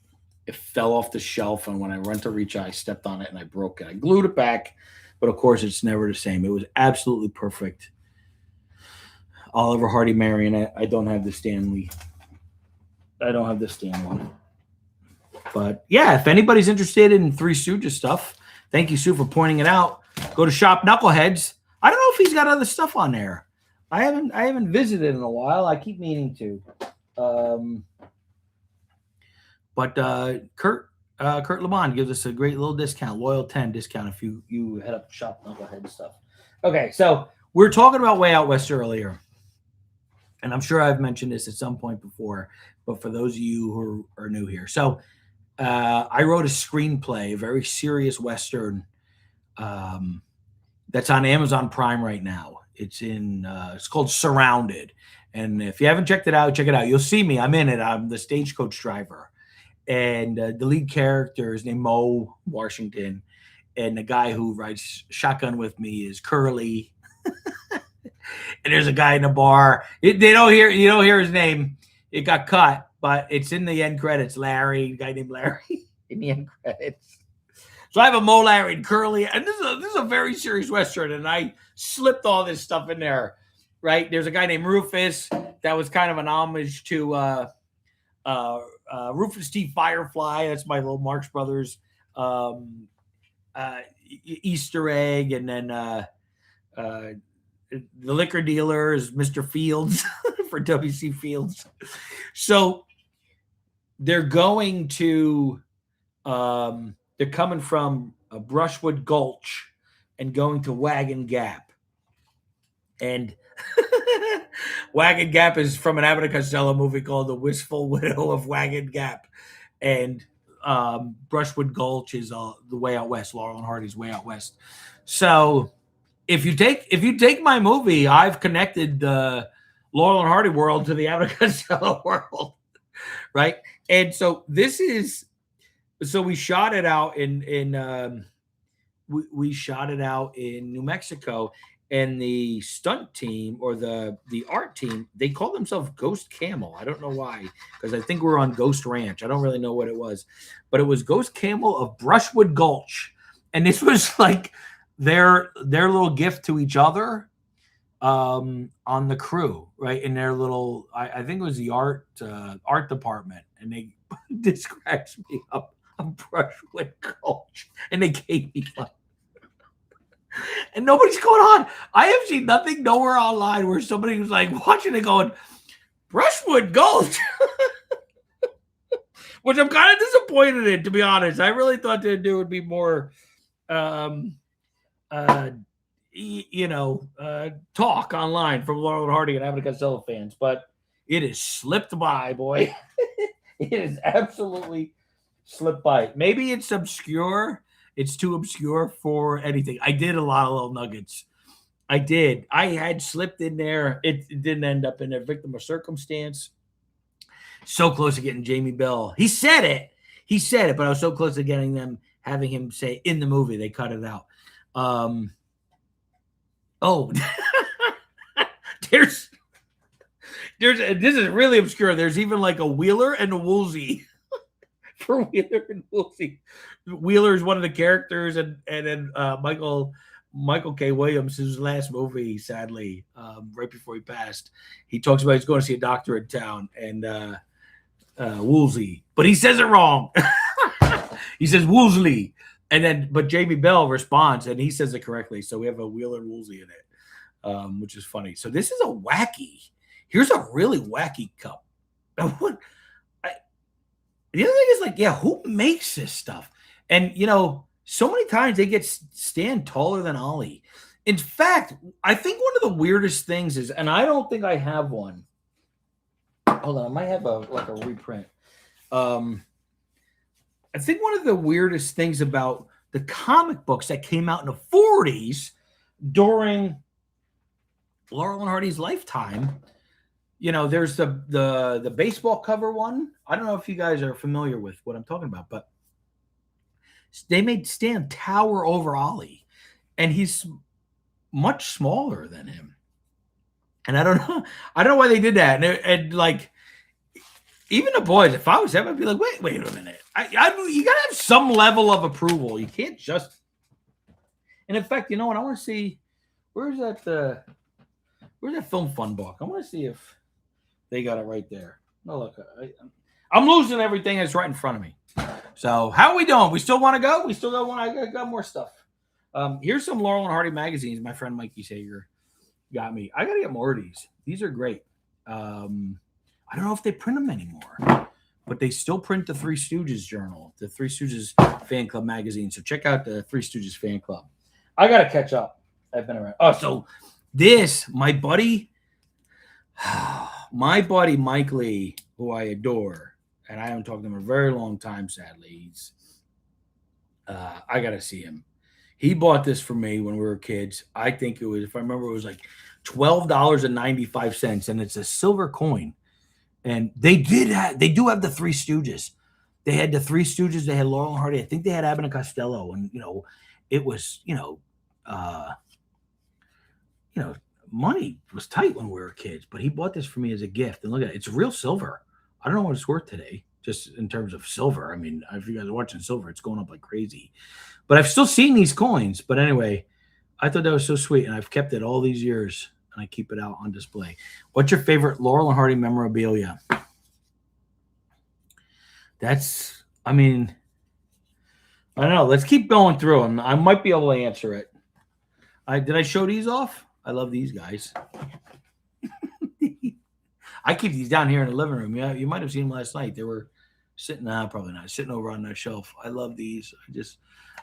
It fell off the shelf, and when I went to reach it, I stepped on it and I broke it. I glued it back, but of course it's never the same. It was absolutely perfect. Oliver Hardy marionette. I don't have the Stanley. But yeah, if anybody's interested in Three Stooges stuff, thank you, Sue, for pointing it out. Go to Shop Knuckleheads. I don't know if he's got other stuff on there. I haven't visited in a while. I keep meaning to. But Kurt LeBon gives us a great little discount, loyal 10 discount if you head up to Shop Knucklehead stuff. Okay, so we were talking about Way Out West earlier. And I'm sure I've mentioned this at some point before, but for those of you who are new here. So I wrote a screenplay, a very serious Western um, that's on Amazon Prime right now. It's called Surrounded. And if you haven't checked it out, check it out. You'll see me. I'm in it. I'm the stagecoach driver. And the lead character is named Mo Washington. And the guy who rides shotgun with me is Curly. And there's a guy in the bar. You don't hear his name. It got cut, but it's in the end credits. Larry, a guy named Larry in the end credits. So I have a Mo, Larry, and Curly, and this is a very serious Western, and I slipped all this stuff in there, right? There's a guy named Rufus that was kind of an homage to Rufus T. Firefly. That's my little Marx Brothers Easter egg, and then the liquor dealer is Mr. Fields for W.C. Fields. So they're going to they're coming from Brushwood Gulch and going to Wagon Gap. And Wagon Gap is from an Abbott and Costello movie called The Wistful Widow of Wagon Gap. And Brushwood Gulch is the way out west. Laurel and Hardy's way out west. So if you take my movie, I've connected the Laurel and Hardy world to the Abbott and Costello world, right? And so we shot it out we shot it out in New Mexico, and the stunt team or the art team, they call themselves Ghost Camel. I don't know why, because I think we're on Ghost Ranch. I don't really know what it was, but it was Ghost Camel of Brushwood Gulch, and this was like their little gift to each other on the crew, right? In their little, I think it was the art department, and they described me up on Brushwood Gulch, and they gave me one. And nobody's going on. I have seen nothing nowhere online where somebody was like watching it going, Brushwood Gulch. Which I'm kind of disappointed in, to be honest. I really thought there would be more talk online from Laurel and Hardy and Abbott and Costello fans, but it has slipped by, boy. It is absolutely slipped by. Maybe it's obscure. It's too obscure for anything. I did a lot of little nuggets. I did. I had slipped in there. It didn't end up in there. Victim of circumstance. So close to getting Jamie Bell. He said it, but I was so close to having him say in the movie. They cut it out. There's this is really obscure. There's even like a Wheeler and a Woolsey for Wheeler and Woolsey. Wheeler is one of the characters, and then Michael K. Williams, his last movie, sadly, right before he passed, he talks about he's going to see a doctor in town, and Woolsey, but he says it wrong. He says Woolsey, but Jamie Bell responds, and he says it correctly. So we have a Wheeler and Woolsey in it, which is funny. So this is here's a really wacky cup. The other thing is who makes this stuff? And, so many times they stand taller than Ollie. In fact, I think one of the weirdest things is, and I don't think I have one. Hold on, I might have a reprint. I think one of the weirdest things about the comic books that came out in the 40s during Laurel and Hardy's lifetime, there's the baseball cover one. I don't know if you guys are familiar with what I'm talking about, but they made Stan tower over Ollie, and he's much smaller than him. And I don't know why they did that. And even the boys, if I was them, I'd be like, wait a minute. You gotta have some level of approval. You can't just. And in fact, you know what? I want to see where's that Film Fun book. I want to see if they got it right there. No, look, I'm losing everything that's right in front of me. So how are we doing? We still want to go? We still got one. I got more stuff. Here's some Laurel and Hardy magazines. My friend Mikey Sager got me. I got to get more of these. These are great. I don't know if they print them anymore, but they still print the Three Stooges Journal, the Three Stooges Fan Club magazine. So check out the Three Stooges Fan Club. I got to catch up. I've been around. Oh, so this, my buddy. My buddy Mike Lee, who I adore, and I haven't talked to him in a very long time, sadly. I got to see him. He bought this for me when we were kids. I think it was, if I remember, it was like $12.95, and it's a silver coin. And they do have the Three Stooges. They had the Three Stooges. They had Laurel and Hardy. I think they had Abbott and Costello, and it was uh, money was tight when we were kids. But he bought this for me as a gift, and look at it. It's real silver. I don't know what it's worth today, just in terms of silver. I mean, if you guys are watching silver, it's going up like crazy. But I've still seen these coins. But anyway, I thought that was so sweet, and I've kept it all these years, and I keep it out on display. What's your favorite Laurel and Hardy memorabilia? I mean, I don't know. Let's keep going through them. I might be able to answer it. Did I show these off? I love these guys. I keep these down here in the living room. Yeah, you might have seen them last night. They were sitting, probably not, sitting over on that shelf. I love these.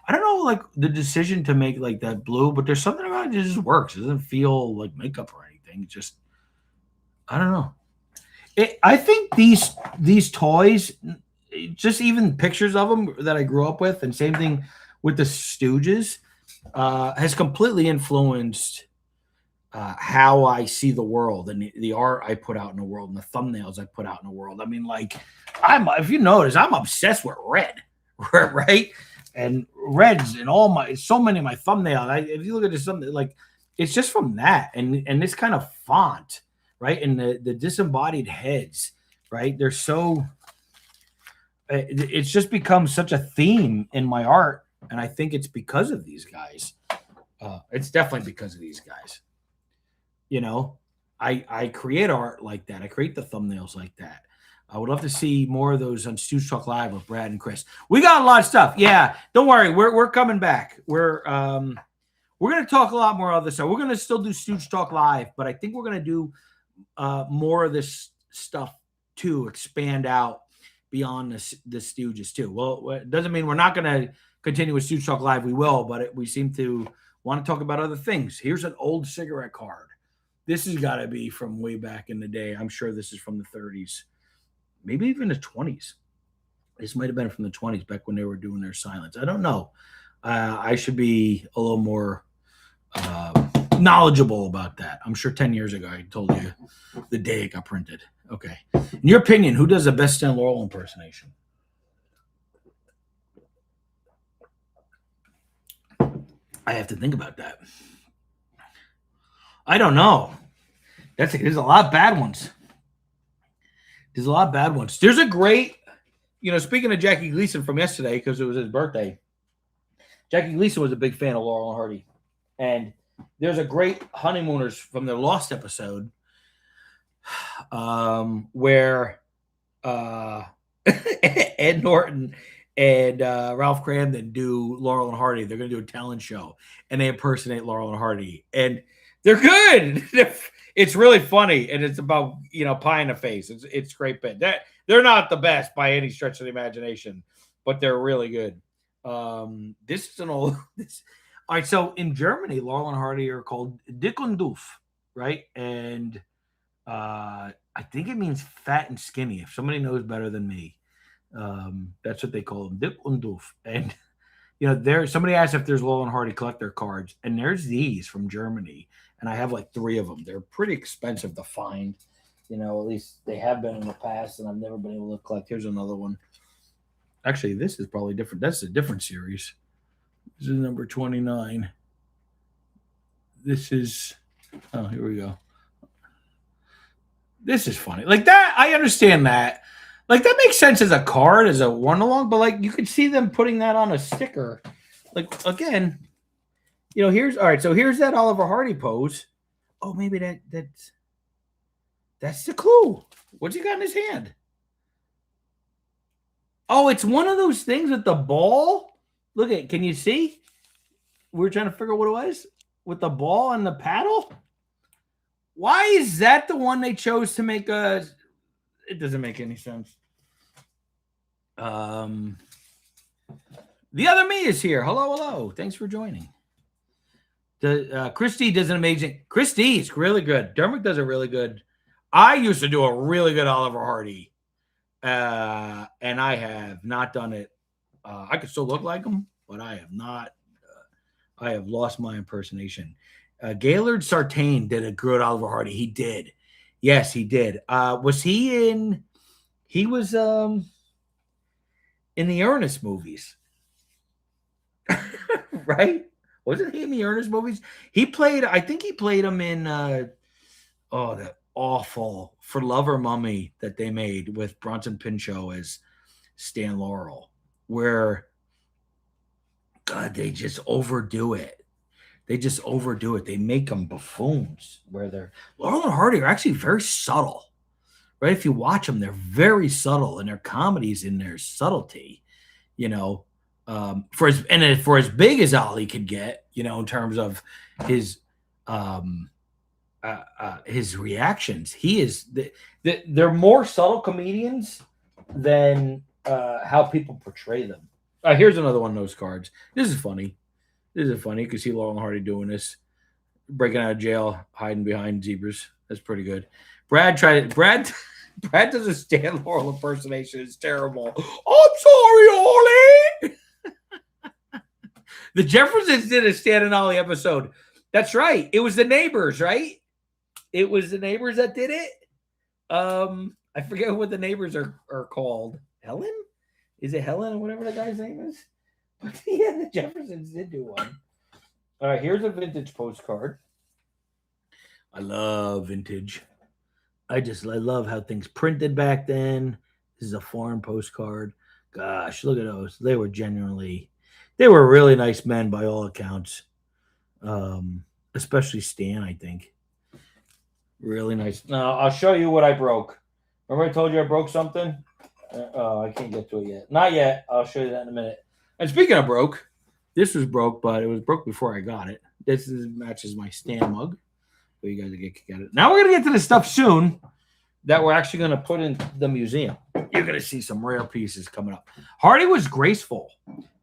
I don't know, like the decision to make like that blue, but there's something about it that just works. It doesn't feel like makeup or anything. It's just, I don't know. I think these toys, just even pictures of them that I grew up with, and same thing with the Stooges, has completely influenced how I see the world and the art I put out in the world and the thumbnails I put out in the world. I mean, like, if you notice, I'm obsessed with red, right? And reds and so many of my thumbnails. If you look at this, something like, it's just from that and this kind of font, right? And the disembodied heads, right? They're so. It's just become such a theme in my art, and I think it's because of these guys. It's definitely because of these guys. I create art like that. I create the thumbnails like that. I would love to see more of those on Stooge Talk Live with Brad and Chris. We got a lot of stuff. Yeah, don't worry. We're coming back. We're going to talk a lot more of this. So we're going to still do Stooge Talk Live, but I think we're going to do more of this stuff to expand out beyond the Stooges too. Well, it doesn't mean we're not going to continue with Stooge Talk Live. We will, but we seem to want to talk about other things. Here's an old cigarette card. This has got to be from way back in the day. I'm sure this is from the 30s, maybe even the 20s. This might have been from the 20s, back when they were doing their silence. I don't know. I should be a little more knowledgeable about that. I'm sure 10 years ago I told you the day it got printed. Okay. In your opinion, who does the best Stan Laurel impersonation? I have to think about that. I don't know. There's a lot of bad ones. There's a lot of bad ones. There's a great, speaking of Jackie Gleason from yesterday, because it was his birthday, Jackie Gleason was a big fan of Laurel and Hardy. And there's a great Honeymooners from their Lost episode where Ed Norton and Ralph Cramden do Laurel and Hardy. They're going to do a talent show, and they impersonate Laurel and Hardy. And they're good. It's really funny, and it's about pie in the face. It's great bit. They're not the best by any stretch of the imagination, but they're really good. This is an old. All right, so in Germany, Laurel and Hardy are called Dick und Doof, right? And I think it means fat and skinny. If somebody knows better than me, that's what they call them, Dick und Doof. And somebody asked if there's Laurel and Hardy collector cards, and there's these from Germany. And I have like 3 of them. They're pretty expensive to find. At least they have been in the past, and I've never been able to collect. Here's another one. Actually, this is probably different. That's a different series. This is number 29. This is, here we go. This is funny. Like that, I understand that. Like that makes sense as a card, as a run-along, but like you could see them putting that on a sticker. Like, again, here's that Oliver Hardy pose. Oh, maybe that's the clue. What's he got in his hand? Oh, it's one of those things with the ball. Look at it. Can you see? We were trying to figure out what it was with the ball and the paddle. Why is that the one they chose to make a? It doesn't make any sense. The other me is here. Hello. Thanks for joining. Christy does an amazing. Christy's really good. Dermot does a really good I used to do a really good Oliver Hardy, and I have not done it. I could still look like him, but I have not. I have lost my impersonation. Gaylord Sartain did a good Oliver Hardy. He did. Yes, he did. Was he in? He was in the Ernest movies, right? Wasn't he in the Ernest movies? He played. I think he played him in. That awful For Love or Mummy that they made with Bronson Pinchot as Stan Laurel, where God, they just overdo it. They just overdo it. They make them buffoons where they're Laurel and Hardy are actually very subtle, right? If you watch them, they're very subtle and their comedies in their subtlety, you know, for as big as Ali could get, in terms of his, his reactions, they're more subtle comedians than how people portray them. Here's another one of those cards. This is funny. You can see Laurel and Hardy doing this, breaking out of jail, hiding behind zebras. That's pretty good. Brad Brad does a Stan Laurel impersonation. It's terrible. I'm sorry, Ollie. The Jeffersons did a Stan and Ollie episode. That's right. It was the neighbors, right? It was the neighbors that did it. I forget what the neighbors are called. Helen? Is it Helen or whatever the guy's name is? But yeah, the Jeffersons did do one. All right, here's a vintage postcard. I love vintage. I love how things printed back then. This is a foreign postcard. Gosh, look at those. They were really nice men by all accounts. Especially Stan, I think. Really nice. Now, I'll show you what I broke. Remember I told you I broke something? I can't get to it yet. Not yet. I'll show you that in a minute. And speaking of broke, this was broke, but it was broke before I got it. Matches my Stan mug. So you guys get kick at it. Now we're going to get to the stuff soon that we're actually going to put in the museum. You're going to see some rare pieces coming up. Hardy was graceful.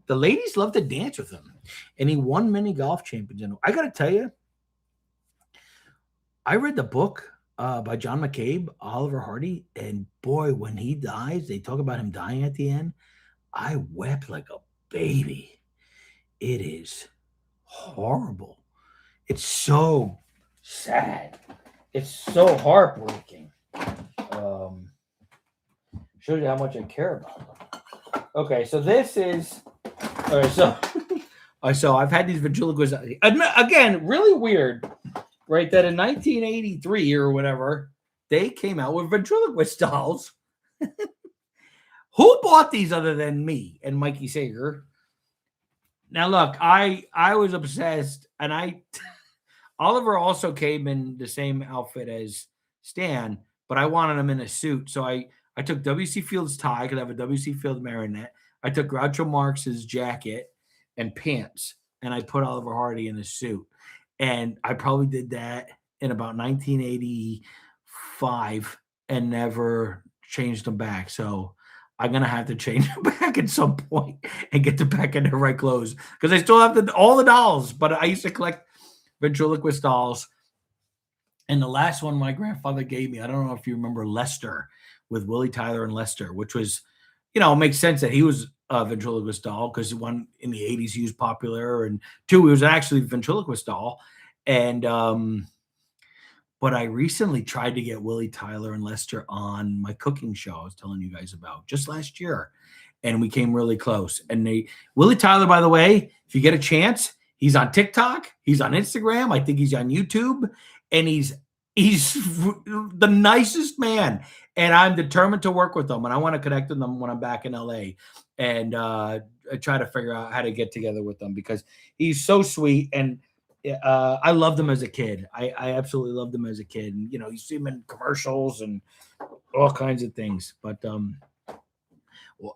The ladies loved to dance with him. And he won many golf championships. I got to tell you, I read the book by John McCabe, Oliver Hardy, and boy, when he dies, they talk about him dying at the end. I wept like a baby. It is horrible. It's so sad. It's so heartbreaking. Shows you how much I care about them. Okay, so this is all right. So I've had these ventriloquists again. Really weird, right? That in 1983 or whatever, they came out with ventriloquist dolls. Who bought these other than me and Mikey Sager? Now, look, I was obsessed, and Oliver also came in the same outfit as Stan, but I wanted him in a suit. So I took W.C. Field's tie because I have a W.C. Field marionette. I took Groucho Marx's jacket and pants, and I put Oliver Hardy in a suit. And I probably did that in about 1985 and never changed them back. So I'm going to have to change them back at some point and get them back in their right clothes because I still have all the dolls, but I used to collect ventriloquist dolls. And the last one my grandfather gave me, I don't know if you remember Lester with Willie Tyler and Lester, which was, it makes sense that he was a ventriloquist doll because one in the 80s he was popular, and two, he was actually a ventriloquist doll. And but I recently tried to get Willie Tyler and Lester on my cooking show I was telling you guys about just last year, and we came really close. And Willie Tyler, by the way, if you get a chance, he's on TikTok, he's on Instagram, I think he's on YouTube, and he's the nicest man. And I'm determined to work with him, and I want to connect with him when I'm back in LA, and I try to figure out how to get together with him because he's so sweet. And I loved him as a kid. I absolutely loved him as a kid. And, you see him in commercials and all kinds of things. But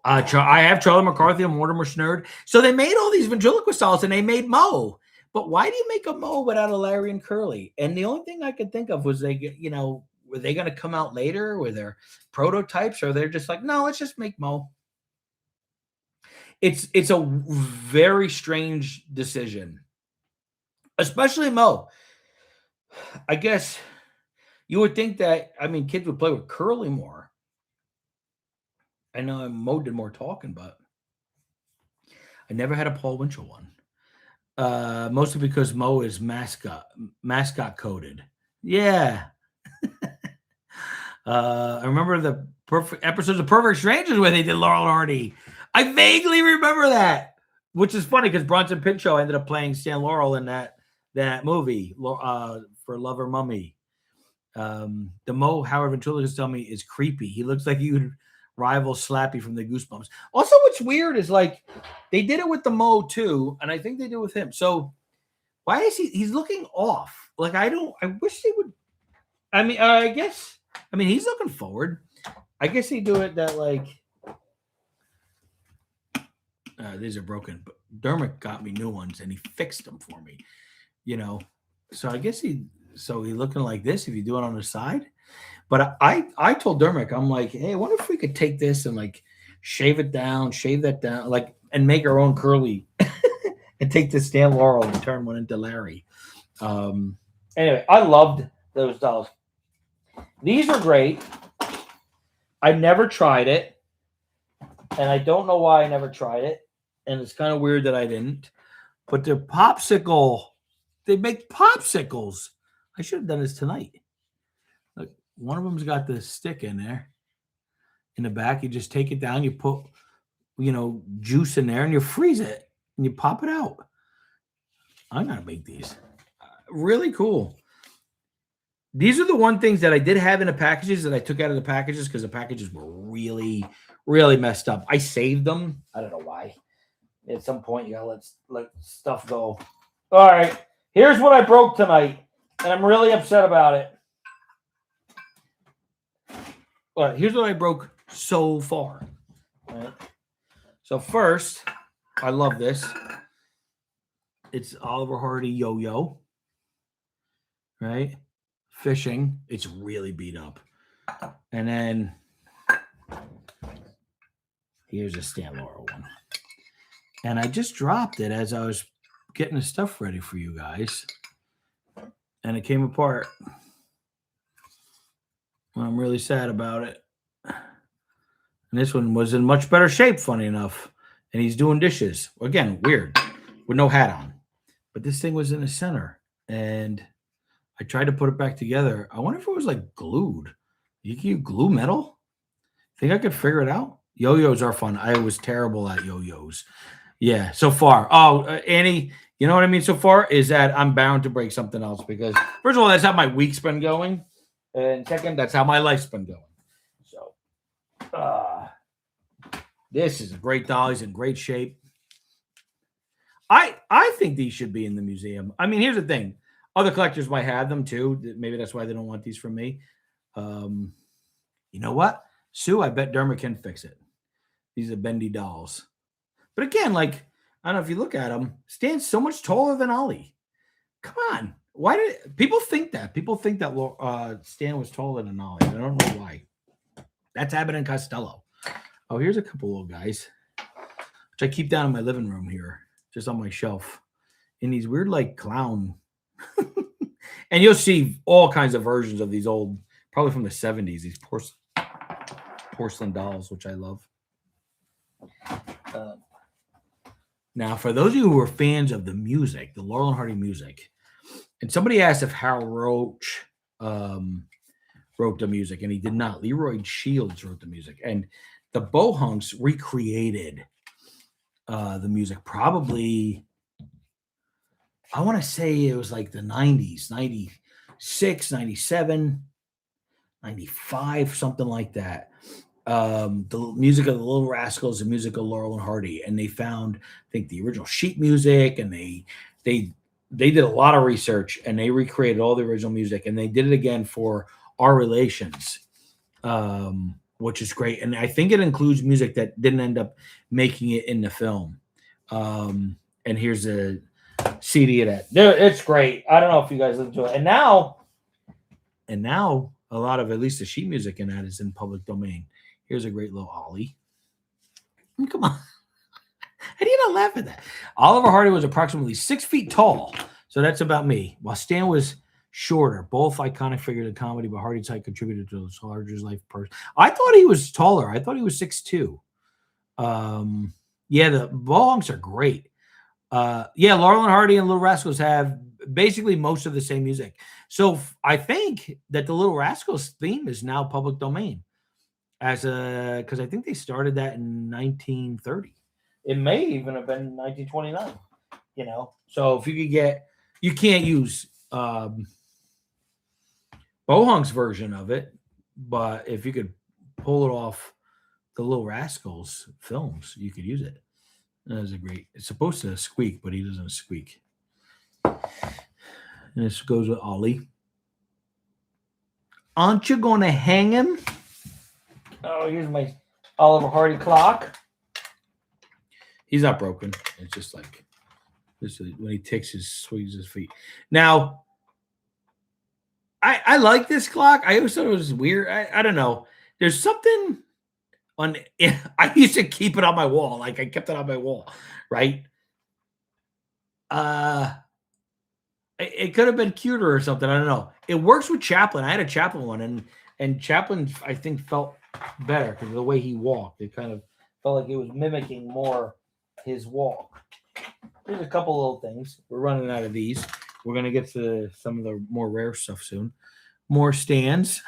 I have Charlie McCarthy and Mortimer Snerd. So they made all these ventriloquist dolls, and they made Mo. But why do you make a Mo without a Larry and Curly? And the only thing I could think of was were they going to come out later with their prototypes, or they're just like, no, let's just make Mo. It's a very strange decision. Especially Mo. I guess, You would think that, I mean, kids would play with Curly more. I know Mo did more talking, but I never had a Paul Winchell one. Mostly because Mo is mascot coded. Yeah. I remember the perfect episodes of Perfect Strangers where they did Laurel and Hardy. I vaguely remember that, which is funny because Bronson Pinchot ended up playing Stan Laurel in that movie for Love or Mummy. The Mo Howard ventriloquist tell me is creepy. He looks like he would rival Slappy from the Goosebumps. Also, what's weird is like they did it with the Mo too, and I think they did it with him. So why is he's looking off? Like I wish they would. I mean, I guess. I mean, he's looking forward. I guess they do it that like these are broken, but Dermot got me new ones and he fixed them for me. You know, so I guess he looking like this if you do it on the side. But I told Dermot, I'm like, hey, I wonder if we could take this and like shave that down, like and make our own curly and take this Stan Laurel and turn one into Larry. Anyway, I loved those dolls. These were great. I never tried it, and I don't know why I never tried it, and it's kind of weird that I didn't. But the popsicle, they make popsicles. I should have done this tonight. Look, one of them's got the stick in there. In the back, you just take it down, you put, juice in there, and you freeze it, and you pop it out. I'm gonna make these. Really cool. These are the one things that I did have in the packages that I took out of the packages because the packages were really, really messed up. I saved them. I don't know why. At some point, you gotta let stuff go. All right, here's what I broke tonight, and I'm really upset about it. All right, here's what I broke so far. All right. So first, I love this. It's Oliver Hardy yo-yo. Right? Fishing. It's really beat up. And then here's a Stan Laurel one. And I just dropped it as I was getting the stuff ready for you guys. And it came apart. I'm really sad about it. And this one was in much better shape, funny enough. And he's doing dishes. Again, weird. With no hat on. But this thing was in the center. And I tried to put it back together. I wonder if it was like glued. Can you glue metal? Think I could figure it out? Yo-yos are fun. I was terrible at yo-yos. Yeah, so far. Oh, Annie, you know what I mean so far? Is that I'm bound to break something else because, first of all, that's how my week's been going. And second, that's how my life's been going. So, this is a great doll. He's in great shape. I think these should be in the museum. I mean, here's the thing. Other collectors might have them too. Maybe that's why they don't want these from me. You know what? Sue, I bet Dermot can fix it. These are bendy dolls. But again, like, I don't know if you look at them, Stan's so much taller than Ollie. Come on. Why did people think that? People think that Stan was taller than Ollie. I don't know why. That's Abbott and Costello. Oh, here's a couple little guys, which I keep down in my living room here, just on my shelf. In these weird, like, clown. And you'll see all kinds of versions of these old, probably from the 70s, these porcelain dolls, which I love. Now, for those of you who are fans of the music, the Laurel and Hardy music, and somebody asked if Hal Roach wrote the music, and he did not. Leroy Shields wrote the music, and the Bohunks recreated the music probably, I want to say it was like the 90s, 96, 97, 95, something like that. The music of the Little Rascals, the music of Laurel and Hardy, and they found, I think, the original sheet music, and they did a lot of research, and they recreated all the original music, and they did it again for Our Relations, which is great. And I think it includes music that didn't end up making it in the film. And here's a CD of that. It's great. I don't know if you guys listen to it. And now a lot of, at least the sheet music in that, is in public domain. Here's a great little Ollie. Come on. How do you not laugh at that? Oliver Hardy was approximately 6 feet tall. So that's about me. While Stan was shorter. Both iconic figures of comedy, but Hardy's height contributed to his larger life person. I thought he was taller. I thought he was 6'2". Yeah, the Bohonks are great. Yeah, Laurel and Hardy and Little Rascals have basically most of the same music. So I think that the Little Rascals theme is now public domain as a because I think they started that in 1930. It may even have been 1929. So if you could get, you can't use Bohonk's version of it, but if you could pull it off the Little Rascals films, you could use it. That is a great. It's supposed to squeak, but he doesn't squeak. And this goes with Ollie. Aren't you going to hang him? Oh, here's my Oliver Hardy clock. He's not broken. It's just like this is when he takes his swings his feet. Now, I like this clock. I always thought it was weird. I don't know. There's something on. I used to keep it on my wall. Like I kept it on my wall, right? It could have been cuter or something. I don't know. It works with Chaplin. I had a Chaplin one, and Chaplin I think felt better because of the way he walked. It kind of felt like it was mimicking more his walk. There's a couple little things. We're running out of these. We're gonna get to some of the more rare stuff soon. More stands.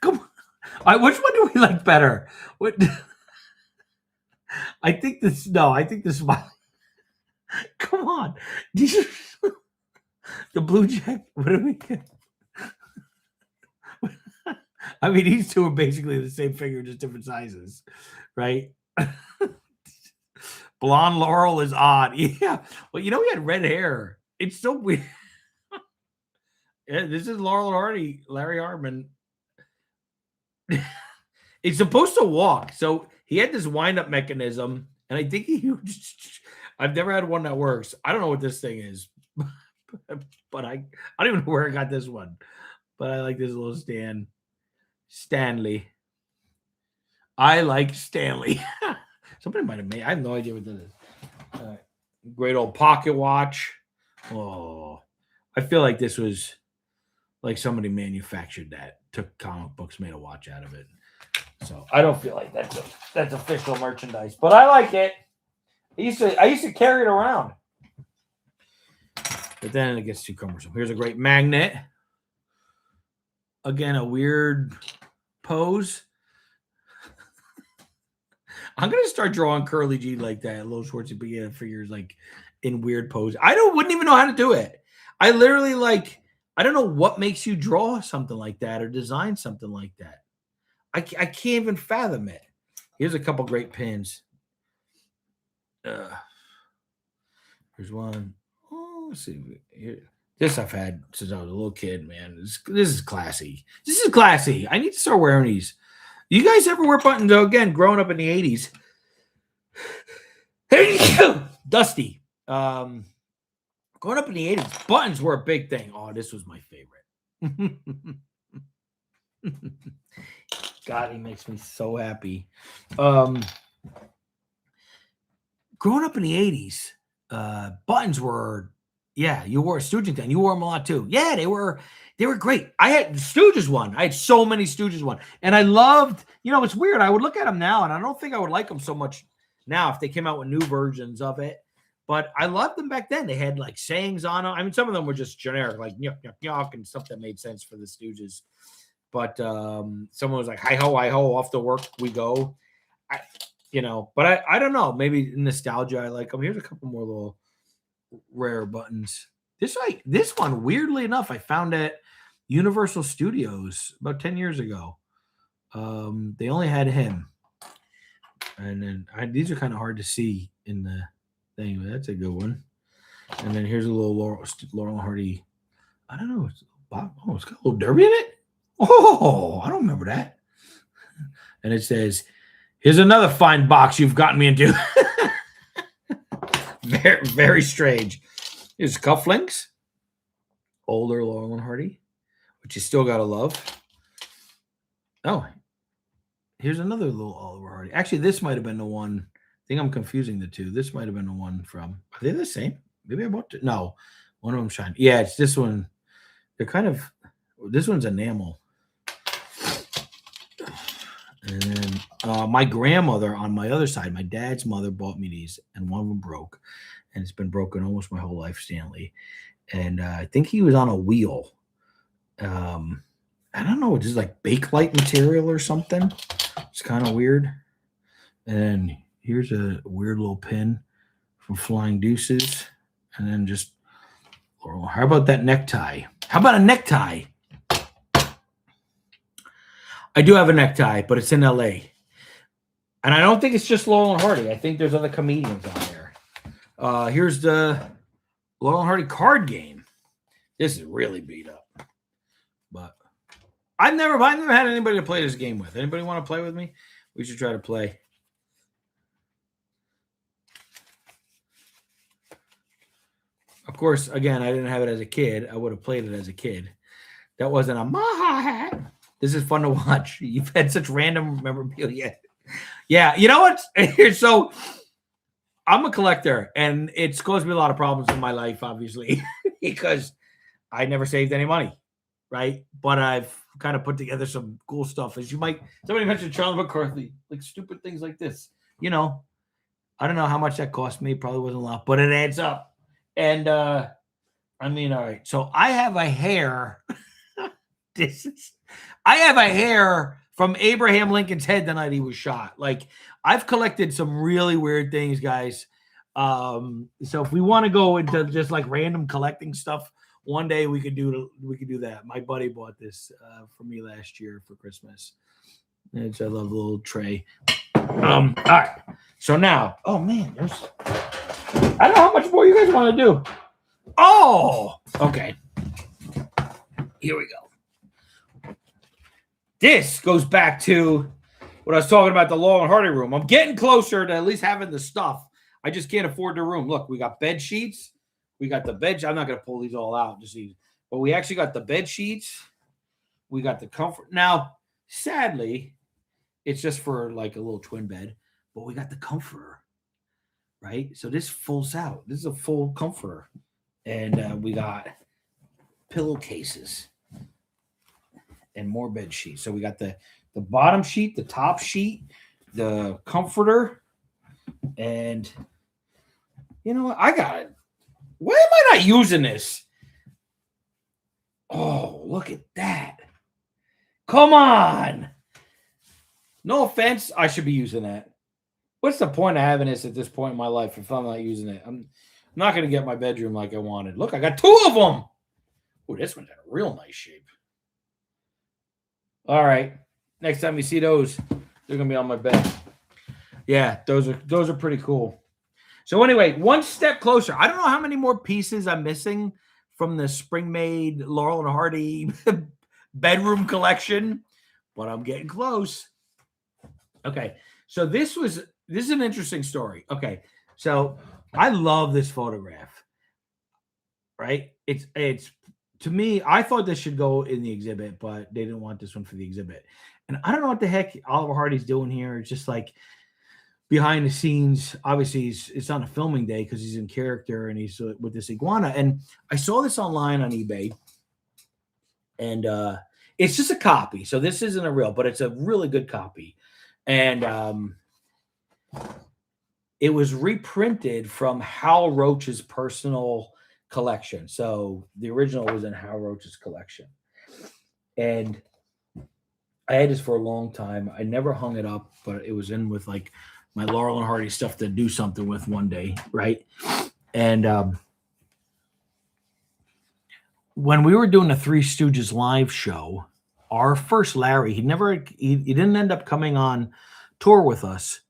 Come on. Which one do we like better? What? I think this. No, I think this. Come on. The Blue Jack. What do we get? I mean, these two are basically the same figure, just different sizes, right? Blonde Laurel is odd. Yeah. Well, he had red hair. It's so weird. Yeah, this is Laurel Hardy, Larry Harmon. He's supposed to walk. So he had this wind-up mechanism, and I think I've never had one that works. I don't know what this thing is, but I don't even know where I got this one. But I like this little Stanley. I like Stanley. Somebody might have made. I have no idea what this is. Great old pocket watch. Oh, I feel like this was like somebody manufactured that, took comic books, made a watch out of it. So I don't feel like that's official merchandise, but I like it. I used to carry it around, but then it gets too cumbersome. Here's a great magnet. Again, a weird pose. I'm gonna start drawing Curly G like that. Little Schwarzenegger figures like in weird pose. Wouldn't even know how to do it. I literally I don't know what makes you draw something like that or design something like that. I can't even fathom it. Here's a couple great pins. Here's one. Oh, let's see. Here. This I've had since I was a little kid, man. This is classy. This is classy. I need to start wearing these. You guys ever wear buttons? Though, again, growing up in the 80s. Dusty. Growing up in the 80s, buttons were a big thing. Oh, this was my favorite. God, he makes me so happy. Growing up in the 80s, buttons were, you wore a Stooges then. You wore them a lot too. Yeah, they were great. I had Stooges one. I had so many Stooges one. And I loved, it's weird. I would look at them now, and I don't think I would like them so much now if they came out with new versions of it. But I loved them back then. They had like sayings on them. I mean, some of them were just generic, like yuck, yuck, yuck, and stuff that made sense for the Stooges. But someone was like, hi ho, off to work we go. But I don't know. Maybe nostalgia, I like them. Here's a couple more little rare buttons. This one, weirdly enough, I found at Universal Studios about 10 years ago. They only had him. And then these are kind of hard to see in the thing. That's a good one. And then here's a little Laurel Hardy. I don't know. It's got a little derby in it. Oh, I don't remember that. And it says, here's another fine box you've gotten me into. Very, very strange. Here's cufflinks. Older Laurel and Hardy, which you still got to love. Oh, here's another little Oliver Hardy. Actually, this might have been the one. I think I'm confusing the two. This might have been the one from. Are they the same? Maybe I bought it. No. One of them shine. Yeah, it's this one. They're kind of. This one's enamel. And then my grandmother on my other side, my dad's mother bought me these, and one of them broke, and it's been broken almost my whole life, Stanley. And I think he was on a wheel. Um, I don't know, just like bakelite material or something. It's kind of weird. And here's a weird little pin from Flying Deuces, and then just how about that necktie? How about a necktie? I do have a necktie, but it's in LA. And I don't think it's just Laurel and Hardy. I think there's other comedians on there. Here's the Laurel and Hardy card game. This is really beat up. But I've never had anybody to play this game with. Anybody want to play with me? We should try to play. Of course, again, I didn't have it as a kid. I would have played it as a kid. That wasn't a Maha hat. This is fun to watch. You've had such random memorabilia. Yeah, you know what? So I'm a collector, and it's caused me a lot of problems in my life, obviously, because I never saved any money, right? But I've kind of put together some cool stuff. As you might, somebody mentioned Charlie McCarthy, like stupid things like this. You know, I don't know how much that cost me. Probably wasn't a lot, but it adds up. And I mean, all right. So I have a hair. I have a hair from Abraham Lincoln's head the night he was shot. Like, I've collected some really weird things, guys. So if we want to go into just like random collecting stuff, one day we could do that. My buddy bought this for me last year for Christmas. And I love the little tray. All right. So now, oh man, I don't know how much more you guys want to do. Oh, okay. Here we go. This goes back to what I was talking about, the Laurel and Hardy room. I'm getting closer to at least having the stuff. I just can't afford the room. Look, we got bed sheets. We got the bed. I'm not going to pull these all out, but we actually got the bed sheets. We got the comfort. Now, sadly, it's just for like a little twin bed, but we got the comforter, right? So this folds out. This is a full comforter. And we got pillowcases and more bed sheets. So we got the bottom sheet, the top sheet, the comforter, and you know what? I got it. Why am I not using this? Oh, look at that. Come on. No offense, I should be using that. What's the point of having this at this point in my life if I'm not using it? I'm not going to get my bedroom like I wanted. Look, I got two of them. Oh, this one's in a real nice shape. All right. Next time you see those, they're going to be on my bed. Yeah, those are pretty cool. So anyway, one step closer. I don't know how many more pieces I'm missing from the spring-made Laurel and Hardy bedroom collection, but I'm getting close. Okay. So this is an interesting story. Okay. So I love this photograph, right? It's to me, I thought this should go in the exhibit, but they didn't want this one for the exhibit. And I don't know what the heck Oliver Hardy's doing here. It's just like behind the scenes. Obviously, it's on a filming day because he's in character and he's with this iguana. And I saw this online on eBay, and it's just a copy. So this isn't a real, but it's a really good copy. And it was reprinted from Hal Roach's personal collection. So the original was in Hal Roach's collection. And I had this for a long time. I never hung it up, but it was in with like my Laurel and Hardy stuff to do something with one day, right? And when we were doing the Three Stooges live show, our first Larry, he didn't end up coming on tour with us.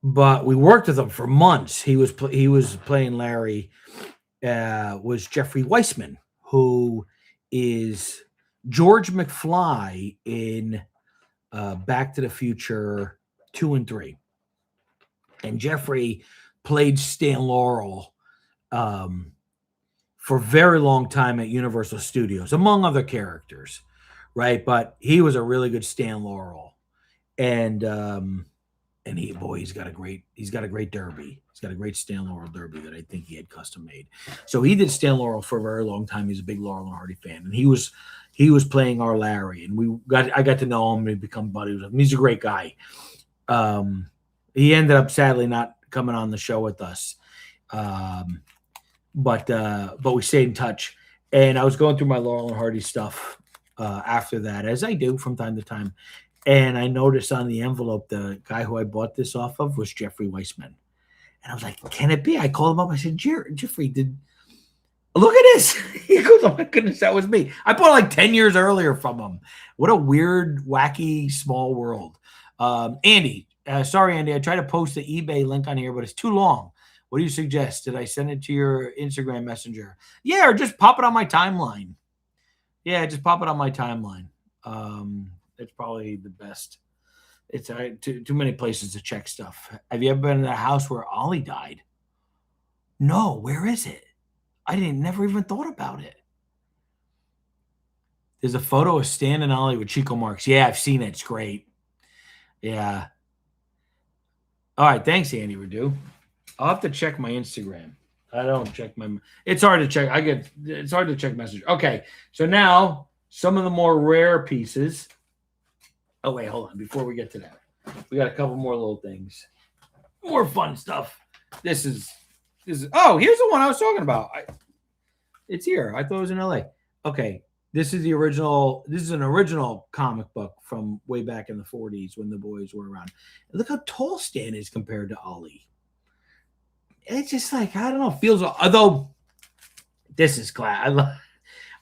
But we worked with him for months. He was playing Larry, was Jeffrey Weissman, who is George McFly in Back to the Future 2 and 3. And Jeffrey played Stan Laurel for a very long time at Universal Studios, among other characters, right? But he was a really good Stan Laurel. And And he's got a great derby. He's got a great Stan Laurel derby that I think he had custom made. So he did Stan Laurel for a very long time. He's a big Laurel and Hardy fan, and he was playing our Larry, and I got to know him and become buddies with him. He's a great guy. He ended up sadly not coming on the show with us, but we stayed in touch. And I was going through my Laurel and Hardy stuff after that, as I do from time to time. And I noticed on the envelope, the guy who I bought this off of was Jeffrey Weissman. And I was like, can it be? I called him up. I said, Jeffrey, look at this. He goes, oh my goodness, that was me. I bought like 10 years earlier from him. What a weird, wacky, small world. Andy, sorry, Andy, I tried to post the eBay link on here, but it's too long. What do you suggest? Did I send it to your Instagram messenger? Yeah, or just pop it on my timeline. Yeah, just pop it on my timeline. It's probably the best. It's too many places to check stuff. Have you ever been in a house where Ollie died? No, where is it? I never even thought about it. There's a photo of Stan and Ollie with Chico marks. Yeah, I've seen it. It's great. Yeah. All right, thanks, Andy Redu. I'll have to check my Instagram. I don't check my. It's hard to check. It's hard to check message. Okay, so now some of the more rare pieces. Oh wait, hold on. Before we get to that, we got a couple more little things, more fun stuff. This is. Oh, here's the one I was talking about. It's here. I thought it was in LA. Okay, this is the original. This is an original comic book from way back in the 40s when the boys were around. Look how tall Stan is compared to Ollie. It's just like, I don't know, feels, although this is class.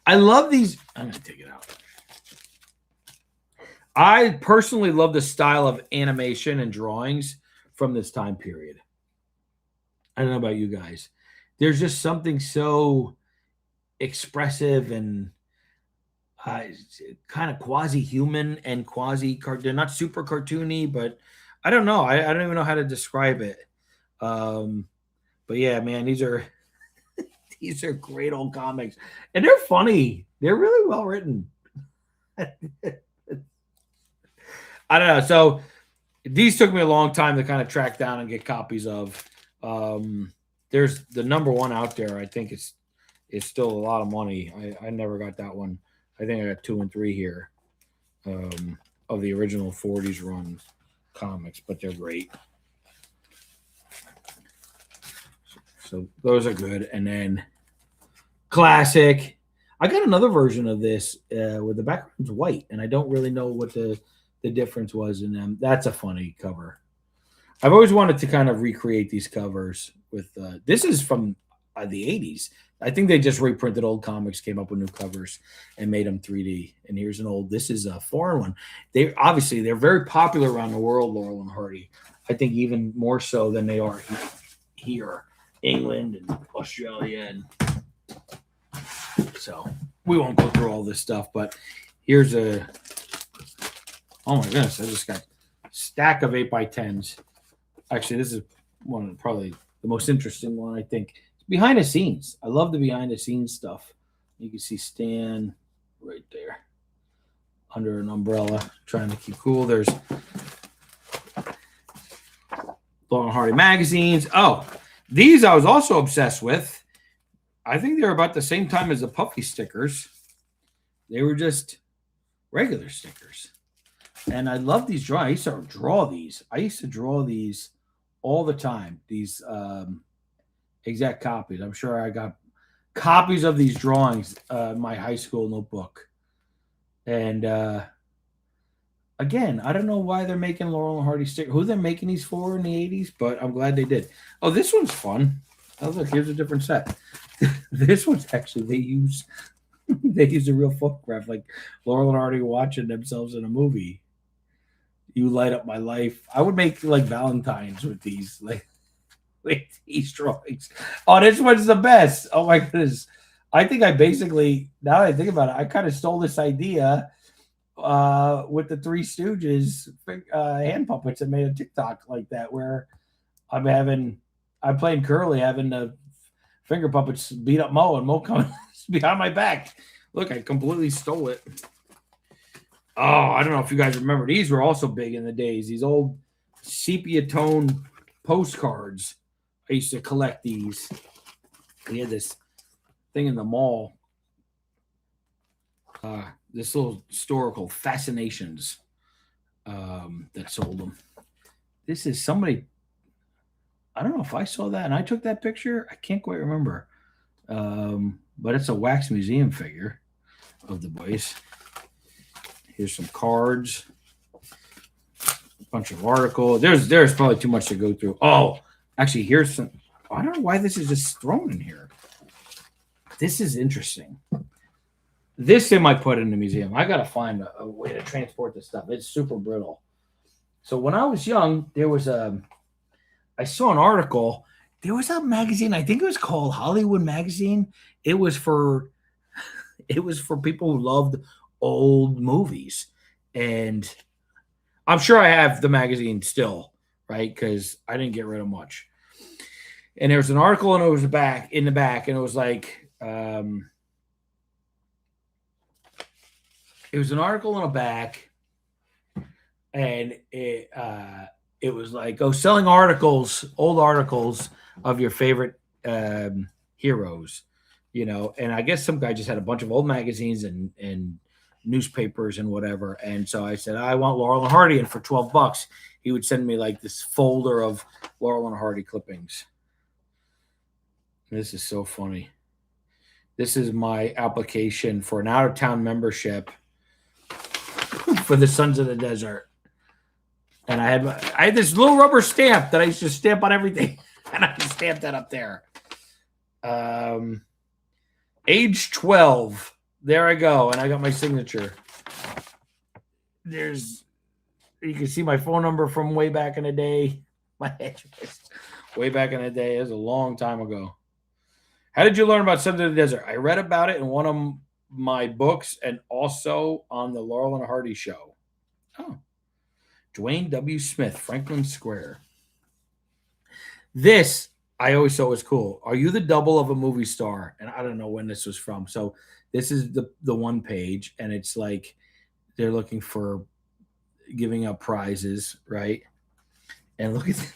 I love these. I'm going to take it out. I personally love the style of animation and drawings from this time period. I don't know about you guys. There's just something so expressive and kind of quasi-human and quasi-cartoon. They're not super cartoony, but I don't know. I don't even know how to describe it. But yeah, man, these are great old comics, and they're funny. They're really well written. I don't know. So these took me a long time to kind of track down and get copies of. There's the number one out there. I think it's still a lot of money. I never got that one. I think I got 2 and 3 here of the original 40s run comics, but they're great. So those are good. And then classic. I got another version of this where the background's white, and I don't really know what the difference was in them. That's a funny cover. I've always wanted to kind of recreate these covers with this is from the 80s. I think they just reprinted old comics, came up with new covers, and made them 3D. And here's an old. This is a foreign one. They're very popular around the world, Laurel and Hardy. I think even more so than they are here, England and Australia, and so we won't go through all this stuff. But here's a. Oh my goodness! I just got a stack of 8x10s. Actually, this is one probably the most interesting one, I think. Behind the scenes. I love the behind the scenes stuff. You can see Stan right there under an umbrella trying to keep cool. There's Laurel and Hardy magazines. Oh, these I was also obsessed with. I think they were about the same time as the Puffy stickers. They were just regular stickers. And I love these drawings. I used to draw these. I used to draw these all the time. These exact copies. I'm sure I got copies of these drawings in my high school notebook. And again, I don't know why they're making Laurel and Hardy stickers. Who they're making these for in the 80s, but I'm glad they did. Oh, this one's fun. Oh, look, here's a different set. This one's actually, they use a real photograph, like Laurel and Hardy watching themselves in a movie. You light up my life. I would make like Valentines with these, like these drawings. Oh, this one's the best. Oh my goodness. I think I basically, now that I think about it, I kind of stole this idea with the Three Stooges hand puppets and made a TikTok like that where I'm playing Curly, having the finger puppets beat up Mo, and Mo comes behind my back. Look, I completely stole it. Oh, I don't know if you guys remember. These were also big in the days. These old sepia tone postcards. I used to collect these. We had this thing in the mall, this little store called Fascinations, that sold them. This is somebody. I don't know if I saw that and I took that picture. I can't quite remember. But it's a wax museum figure of the boys. Here's some cards, a bunch of articles. There's probably too much to go through. Oh, actually, here's some. I don't know why this is just thrown in here. This is interesting. This they might put in the museum. I gotta find a way to transport this stuff. It's super brittle. So when I was young, there was I saw an article. There was a magazine. I think it was called Hollywood Magazine. It was for people who loved old movies, and I'm sure I have the magazine still, right? Because I didn't get rid of much. And there was an article, and it was in the back, and it was like, it was an article in the back, and it was like, oh, selling articles, old articles of your favorite heroes, And I guess some guy just had a bunch of old magazines and newspapers and whatever. And so I said, I want Laurel and Hardy, and for $12, he would send me like this folder of Laurel and Hardy clippings. This is so funny. This is my application for an out-of-town membership for the Sons of the Desert. And I had this little rubber stamp that I used to stamp on everything. And I stamped that up there. Age 12. There I go. And I got my signature. You can see my phone number from way back in the day. My address. Way back in the day. It was a long time ago. How did you learn about Sons of the Desert? I read about it in one of my books and also on the Laurel and Hardy show. Oh. Dwayne W. Smith, Franklin Square. This I always thought was cool. Are you the double of a movie star? And I don't know when this was from. So this is the one page, and it's like they're looking for giving out prizes, right? And look at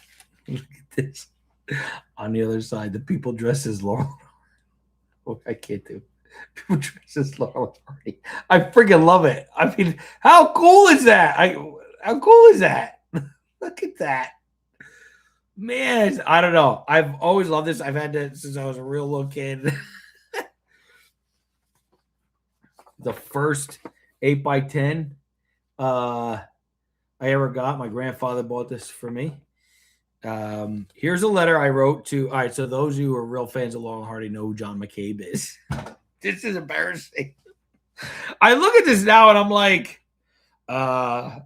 this. On the other side, the people dressed as Laurel. Oh, I can't do. People dressed as Laurel Hardy. I freaking love it. I mean, how cool is that? How cool is that? Look at that. Man, I don't know. I've always loved this. I've had it since I was a real little kid. The first 8x10 I ever got. My grandfather bought this for me. Here's a letter I wrote to. All right, so those of you who are real fans of Laurel and Hardy know who John McCabe is. This is embarrassing. I look at this now and I'm like, I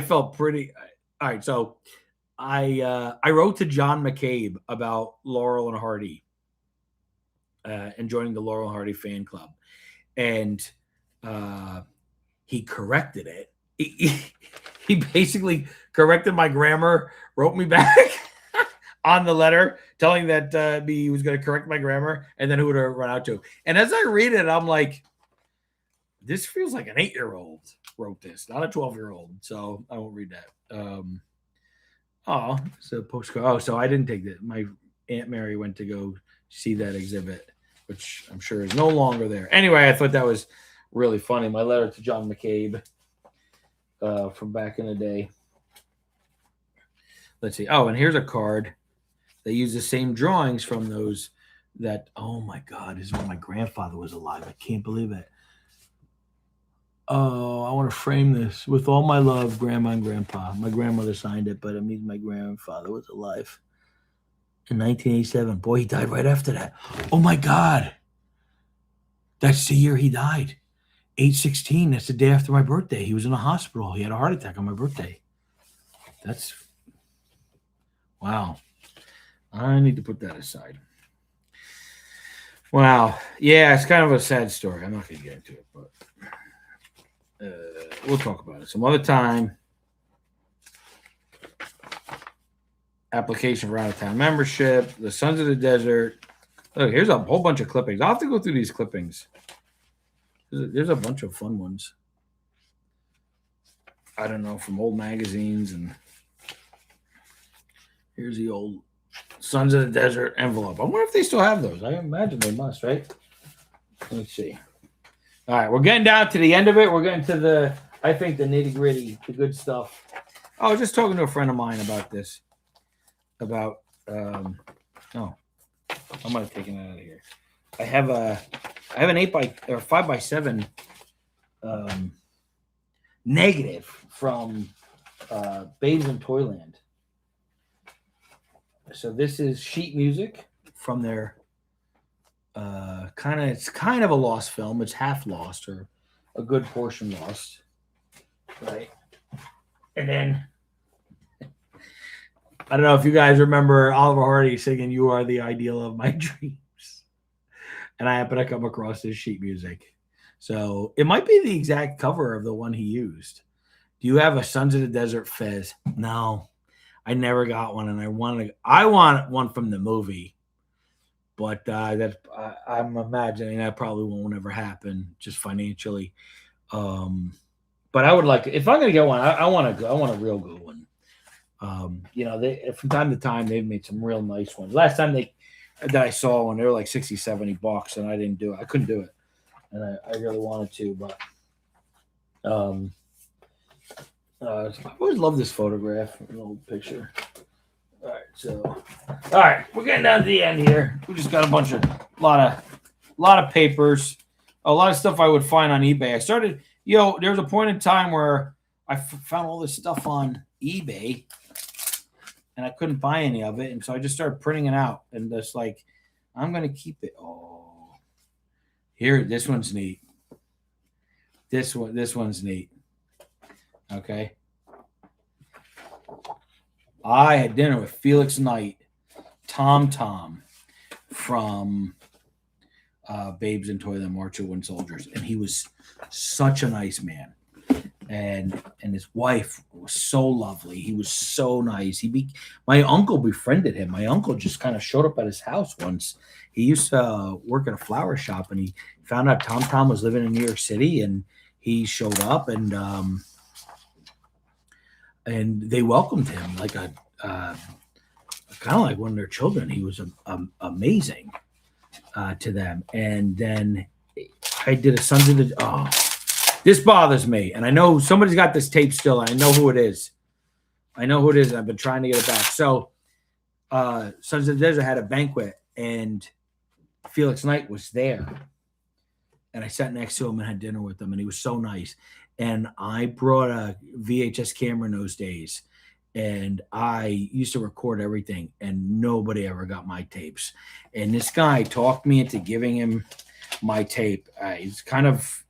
felt pretty. All right, so I wrote to John McCabe about Laurel and Hardy and joining the Laurel and Hardy fan club, and he corrected it. He basically corrected my grammar, wrote me back on the letter, telling that he was going to correct my grammar, and then who to run out to. And as I read it, I'm like, this feels like an 8-year-old wrote this, not a 12-year-old. So I won't read that. Oh, it's a postcard. Oh, so I didn't take that. My Aunt Mary went to go see that exhibit, which I'm sure is no longer there. Anyway, I thought that was really funny. My letter to John McCabe from back in the day. Let's see. Oh, and here's a card. They use the same drawings from those that, oh my God, this is when my grandfather was alive. I can't believe it. Oh, I want to frame this with all my love, Grandma and Grandpa. My grandmother signed it, but it means my grandfather was alive in 1987. Boy, he died right after that. Oh my God. That's the year he died. 8/16. That's the day after my birthday. He was in a hospital. He had a heart attack on my birthday. That's wow. I need to put that aside. Wow. Yeah, it's kind of a sad story. I'm not going to get into it, but we'll talk about it some other time. Application for out-of-town membership, the Sons of the Desert. Look, here's a whole bunch of clippings. I'll have to go through these clippings. There's a bunch of fun ones. I don't know, from old magazines and Here's the old Sons of the Desert envelope. I wonder if they still have those. I imagine they must, right? Let's see. All right, we're getting down to the end of it. We're getting to the, I think, the nitty gritty, the good stuff. I was just talking to a friend of mine about this. About, oh, I'm gonna take it out of here. I have an 5x7 negative from Babes in Toyland. So this is sheet music from their it's kind of a lost film. It's half lost or a good portion lost, right? And then I don't know if you guys remember Oliver Hardy singing "You Are the Ideal of My Dreams," and I happened to come across this sheet music. So it might be the exact cover of the one he used. Do you have a Sons of the Desert Fez? No, I never got one, and I want one from the movie, but I'm imagining that probably won't ever happen, just financially. But I would like if I'm gonna get one, I want a real good one. They from time to time they've made some real nice ones. Last time that I saw one, they were like 60, $70, and I didn't do it. I couldn't do it, and I really wanted to, but I always love this photograph, an old picture. All right, we're getting down to the end here. We just got a lot of papers, a lot of stuff I would find on eBay. I started, there was a point in time where I found all this stuff on eBay, and I couldn't buy any of it, and so I just started printing it out, and just like, I'm gonna keep it. Oh, here, this one's neat. This one's neat. Okay. I had dinner with Felix Knight, Tom from Babes in Toyland, March of Wooden Soldiers, and he was such a nice man, and his wife was so lovely. He was so nice. My uncle befriended him. My uncle just kind of showed up at his house once. He used to work at a flower shop, and he found out Tom was living in New York City, and he showed up, and they welcomed him like a kind of like one of their children. He was amazing to them. And then I did a Sons of the. Oh, this bothers me, and I know somebody's got this tape still. And I know who it is. And I've been trying to get it back. So, Sons of the Desert had a banquet, and Felix Knight was there, and I sat next to him and had dinner with him, and he was so nice. And I brought a VHS camera in those days, and I used to record everything, and nobody ever got my tapes. And this guy talked me into giving him my tape. He's kind of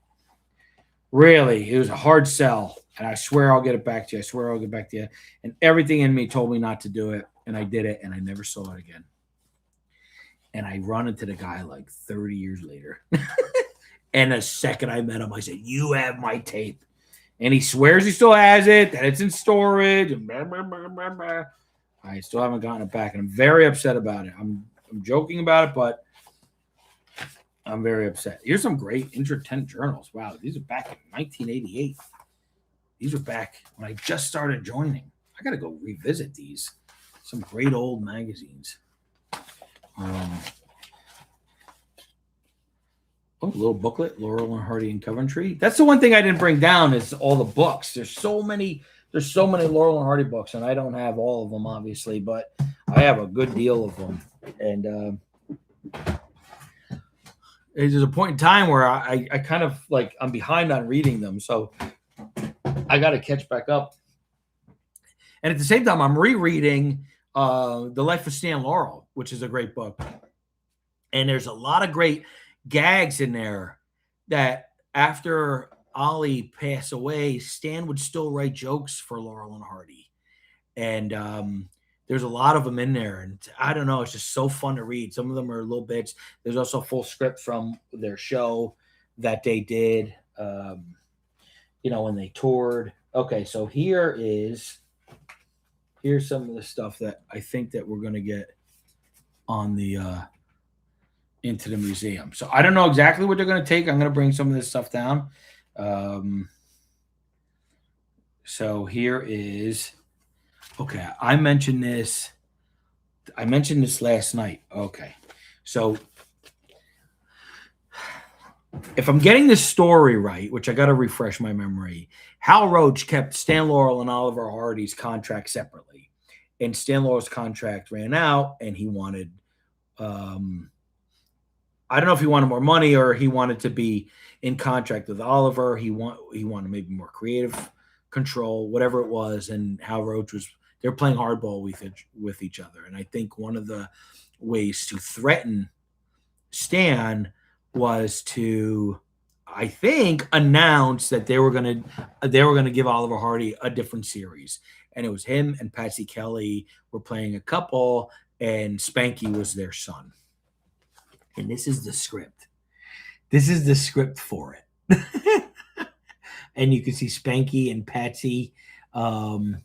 it was a hard sell, and I swear I'll get it back to you. And everything in me told me not to do it, and I did it, and I never saw it again. And I run into the guy like 30 years later. And the second I met him, I said, "You have my tape." And he swears he still has it, that it's in storage. And blah, blah, blah, blah, blah. I still haven't gotten it back, and I'm very upset about it. I'm joking about it, but I'm very upset. Here's some great Intra-Tent journals. Wow, these are back in 1988. These are back when I just started joining. I got to go revisit these. Some great old magazines. Oh, a little booklet, Laurel and Hardy and Coventry. That's the one thing I didn't bring down is all the books. There's so many Laurel and Hardy books, and I don't have all of them, obviously, but I have a good deal of them. And there's a point in time where I kind of like I'm behind on reading them, so I got to catch back up. And at the same time, I'm rereading The Life of Stan Laurel, which is a great book. And there's a lot of great gags in there that after Ollie passed away, Stan would still write jokes for Laurel and Hardy. And there's a lot of them in there. And I don't know, it's just so fun to read. Some of them are little bits. There's also a full script from their show that they did, when they toured. Okay, so here's some of the stuff that I think that we're going to get on the into the museum. So I don't know exactly what they're going to take. I'm going to bring some of this stuff down. So here is, okay, I mentioned this I mentioned this last night. Okay. So if I'm getting this story right, which I got to refresh my memory, Hal Roach kept Stan Laurel and Oliver Hardy's contract separately. And Stan Laurel's contract ran out and he wanted, um, I don't know if he wanted more money or he wanted to be in contract with Oliver. He wanted maybe more creative control, whatever it was. And Hal Roach was, they're playing hardball with each other. And I think one of the ways to threaten Stan was to, I think, announce that they were gonna give Oliver Hardy a different series, and it was him and Patsy Kelly were playing a couple, and Spanky was their son. And this is the script. This is the script for it, and you can see Spanky and Patsy. I'll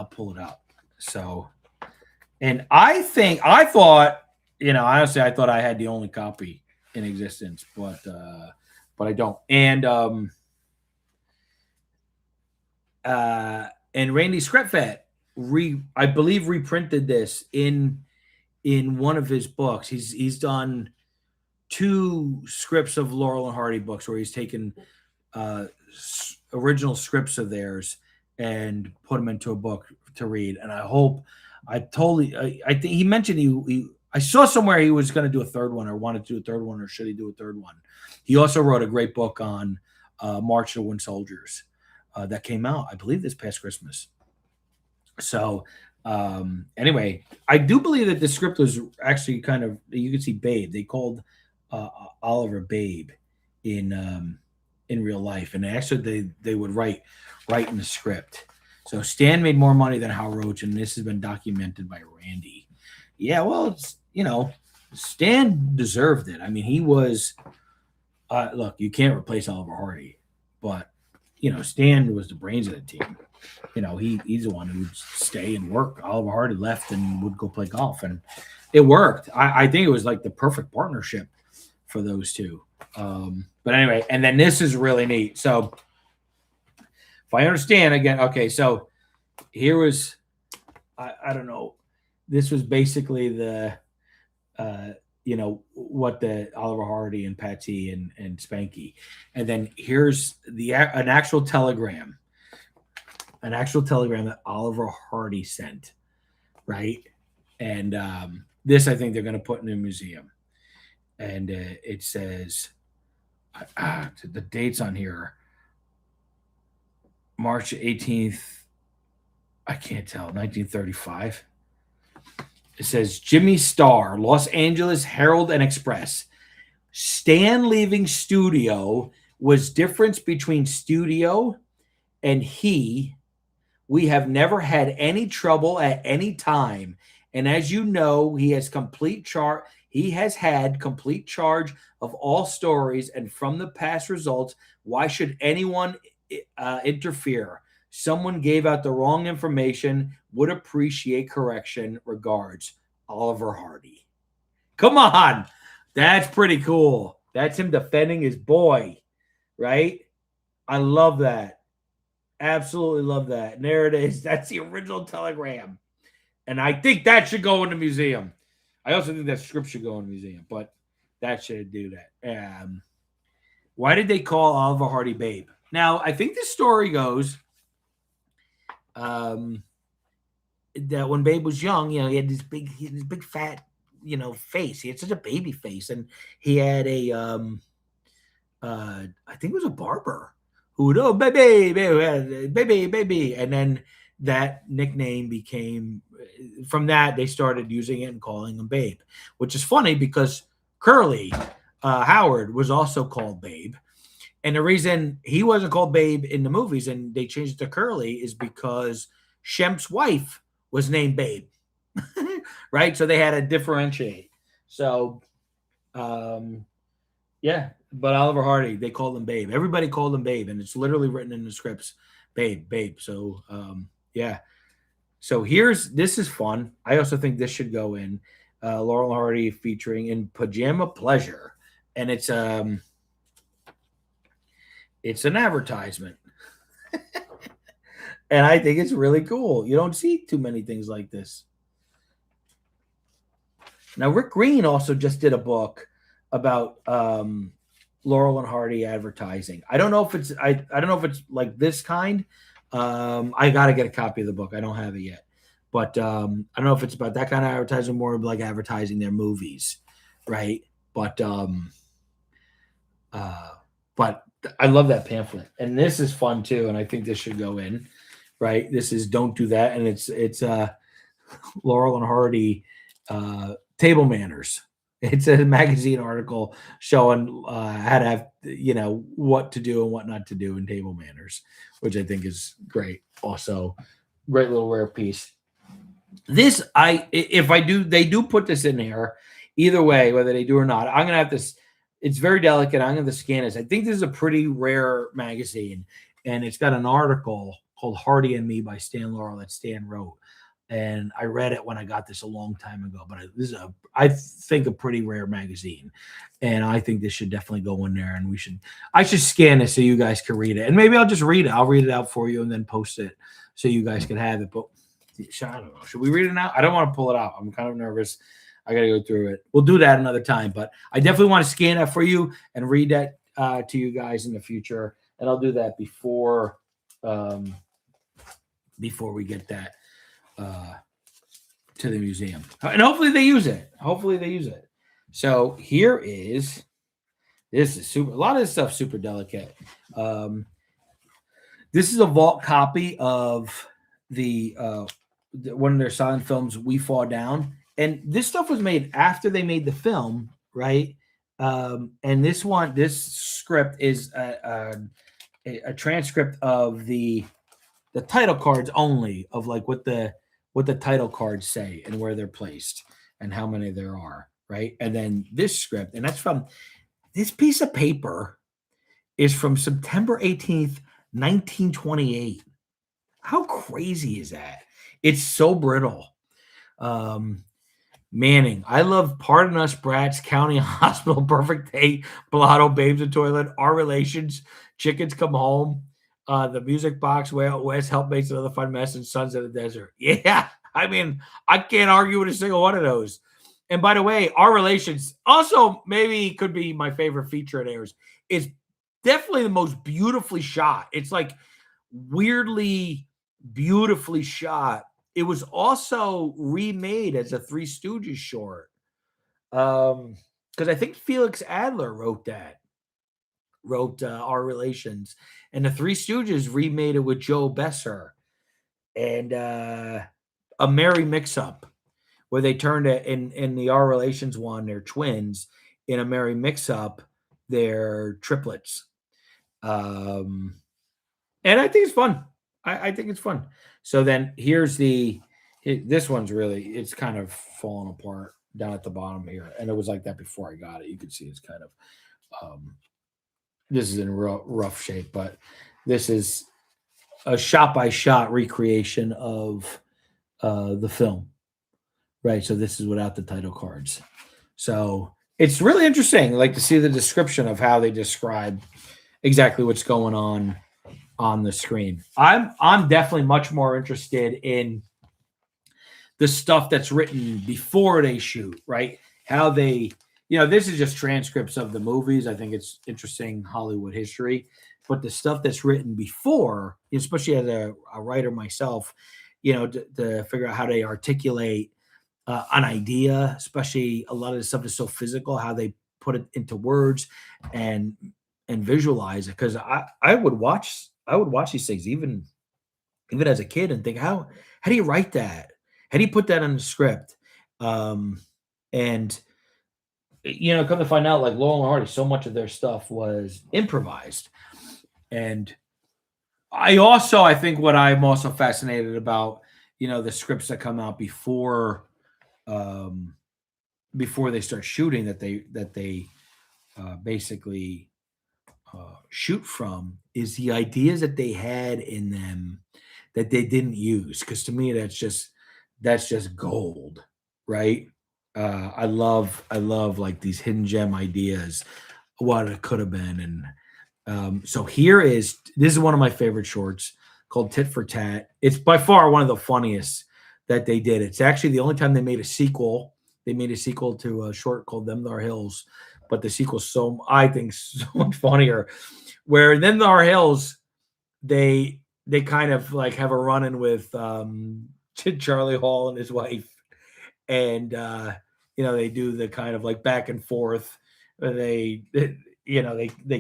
pull it up. So, and I thought, honestly, I thought I had the only copy in existence, but I don't. And Randy Skretfat I believe reprinted this in one of his books. He's done two scripts of Laurel and Hardy books where he's taken original scripts of theirs and put them into a book to read. And I think he mentioned I saw somewhere he was going to do a third one or wanted to do a third one or should he do a third one. He also wrote a great book on March of the Wooden Soldiers that came out, I believe, this past Christmas. So anyway, I do believe that the script was actually kind of, you could see Babe. They called Oliver Babe in real life, and actually they would write in the script. So Stan made more money than Hal Roach, and this has been documented by Randy. Yeah, well, it's, Stan deserved it. I mean, he was. Look, you can't replace Oliver Hardy, but Stan was the brains of the team. He's the one who would stay and work. Oliver Hardy left and would go play golf, and it worked. I think it was like the perfect partnership for those two. But anyway, and then this is really neat. So if I understand again, okay, so here was, I don't know, this was basically the, what the Oliver Hardy and Patsy and Spanky, and then here's an actual telegram that Oliver Hardy sent, right? And this I think they're going to put in a museum, and it says the dates on here, March 18th. I can't tell, 1935. It says Jimmy Starr, Los Angeles Herald and Express. Stan leaving studio was difference between studio and he. We have never had any trouble at any time. And as you know, he has had complete charge of all stories, and from the past results, why should anyone interfere? Someone gave out the wrong information, would appreciate correction. Regards, Oliver Hardy. Come on. That's pretty cool. That's him defending his boy, right? I love that. Absolutely love that. And there it is. That's the original telegram. And I think that should go in the museum. I also think that script should go in the museum, but that should do that. Why did they call Oliver Hardy Babe? Now, I think the story goes that when Babe was young, he had this big fat, face. He had such a baby face, and he had I think it was a barber who would, baby, and then that nickname became, from that they started using it and calling him Babe, which is funny because Curly Howard was also called Babe. And the reason he wasn't called Babe in the movies and they changed it to Curly is because Shemp's wife was named Babe, right? So they had to differentiate. So, yeah, but Oliver Hardy, they called him Babe. Everybody called him Babe, and it's literally written in the scripts, Babe. So, yeah. So this is fun. I also think this should go in. Laurel Hardy featuring in Pajama Pleasure, and it's an advertisement. And I think it's really cool. You don't see too many things like this. Now, Rick Green also just did a book about Laurel and Hardy advertising. I don't know if it's I don't know if it's like this kind. I got to get a copy of the book. I don't have it yet, but I don't know if it's about that kind of advertising, more like advertising their movies, right? But uh, but I love that pamphlet, and this is fun too. And I think this should go in, right? This is Don't Do That, and it's Laurel and Hardy table manners. It's a magazine article showing how to have, what to do and what not to do in table manners, which I think is great. Also, great little rare piece. This, if I do, they do put this in here. Either way, whether they do or not, I'm gonna have this. It's very delicate. I'm gonna scan this. I think this is a pretty rare magazine, and it's got an article called "Hardy and Me" by Stan Laurel that Stan wrote, and I read it when I got this a long time ago. But this is I think, a pretty rare magazine, and I think this should definitely go in there. And I should scan it so you guys can read it, and maybe I'll just read it. I'll read it out for you and then post it so you guys can have it. But I don't know. Should we read it now? I don't want to pull it out. I'm kind of nervous. I got to go through it. We'll do that another time. But I definitely want to scan that for you and read that to you guys in the future. And I'll do that before we get that to the museum. And hopefully they use it. So this is super. A lot of this stuff super delicate. This is a vault copy of the one of their silent films, We Fall Down. And this stuff was made after they made the film, right? And this script is a transcript of the title cards only, of like what the title cards say and where they're placed and how many there are, right? And then this script, and that's from this piece of paper, is from September 18th, 1928. How crazy is that? It's so brittle. Manning, I love Pardon Us, Brats, County Hospital, Perfect Day, Blotto, Babes in Toilet, Our Relations, Chickens Come Home, The Music Box, Way Out West, Helpmates, Another Fun Mess, and Sons of the Desert. Yeah, I mean, I can't argue with a single one of those. And by the way, Our Relations also maybe could be my favorite feature of theirs. It's definitely the most beautifully shot. It's like weirdly beautifully shot. It was also remade as a Three Stooges short. Because I think Felix Adler wrote Our Relations. And the Three Stooges remade it with Joe Besser. And A Merry Mix-Up, where they turned it in the Our Relations one, they're twins. In A Merry Mix-Up, they're triplets. And I think it's fun. I think it's fun. So then here's this one's really, it's kind of falling apart down at the bottom here. And it was like that before I got it. You can see it's kind of, this is in rough shape, but this is a shot by shot recreation of the film, right? So this is without the title cards. So it's really interesting, like, to see the description of how they describe exactly what's going on the screen. I'm definitely much more interested in the stuff that's written before they shoot, right? How they, this is just transcripts of the movies. I think it's interesting Hollywood history, but the stuff that's written before, especially as a writer myself, to figure out how they articulate an idea, especially a lot of the stuff is so physical, how they put it into words and visualize it. Because I would watch these things even as a kid and think, how do you write that? How do you put that in the script? And come to find out, like Laurel and Hardy, so much of their stuff was improvised. And I think what I'm also fascinated about, the scripts that come out before they start shooting, that they basically shoot from, is the ideas that they had in them that they didn't use. Because to me, that's just gold, right? I love like these hidden gem ideas, what it could have been. And so this is one of my favorite shorts, called Tit for Tat. It's by far one of the funniest that they did. It's actually the only time they made a sequel they made a sequel to a short called Them Thar Hills, but the sequel's I think so much funnier. Where in Them Thar Hills, they kind of like have a run in with Charlie Hall and his wife, and they do the kind of like back and forth. They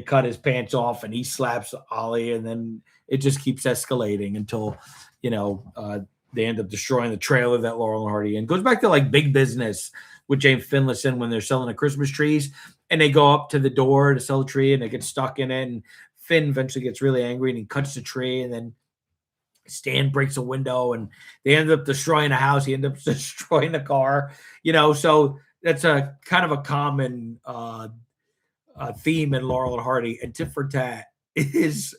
cut his pants off and he slaps Ollie, and then it just keeps escalating until you know they end up destroying the trailer that Laurel and Hardy, and goes back to like Big Business with James Finlayson when they're selling the Christmas trees, and they go up to the door to sell the tree and they get stuck in it, and Finn eventually gets really angry and he cuts the tree, and then Stan breaks a window and they end up destroying a house. He ends up destroying the car, So that's a kind of a common theme in Laurel and Hardy. And Tit for Tat is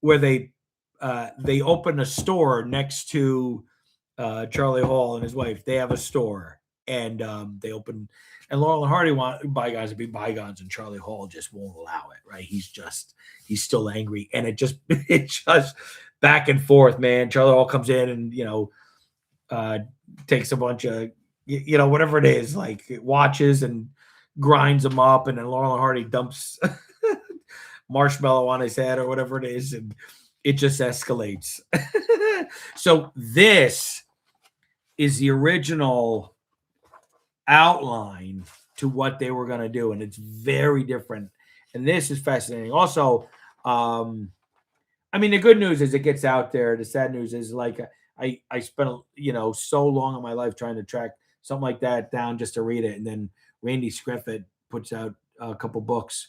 where they open a store next to Charlie Hall and his wife. They have a store, and they open. And Laurel and Hardy want bygones to be bygones, and Charlie Hall just won't allow it. Right? He's still angry, and it just back and forth, man. Charlie Hall comes in and takes a bunch of whatever it is, like watches and grinds them up, and then Laurel and Hardy dumps marshmallow on his head or whatever it is, and it just escalates. So this is the original outline to what they were going to do, and it's very different. And this is fascinating. Also, the good news is it gets out there. The sad news is like I spent so long in my life trying to track something like that down just to read it, and then Randy Scriffett puts out a couple books.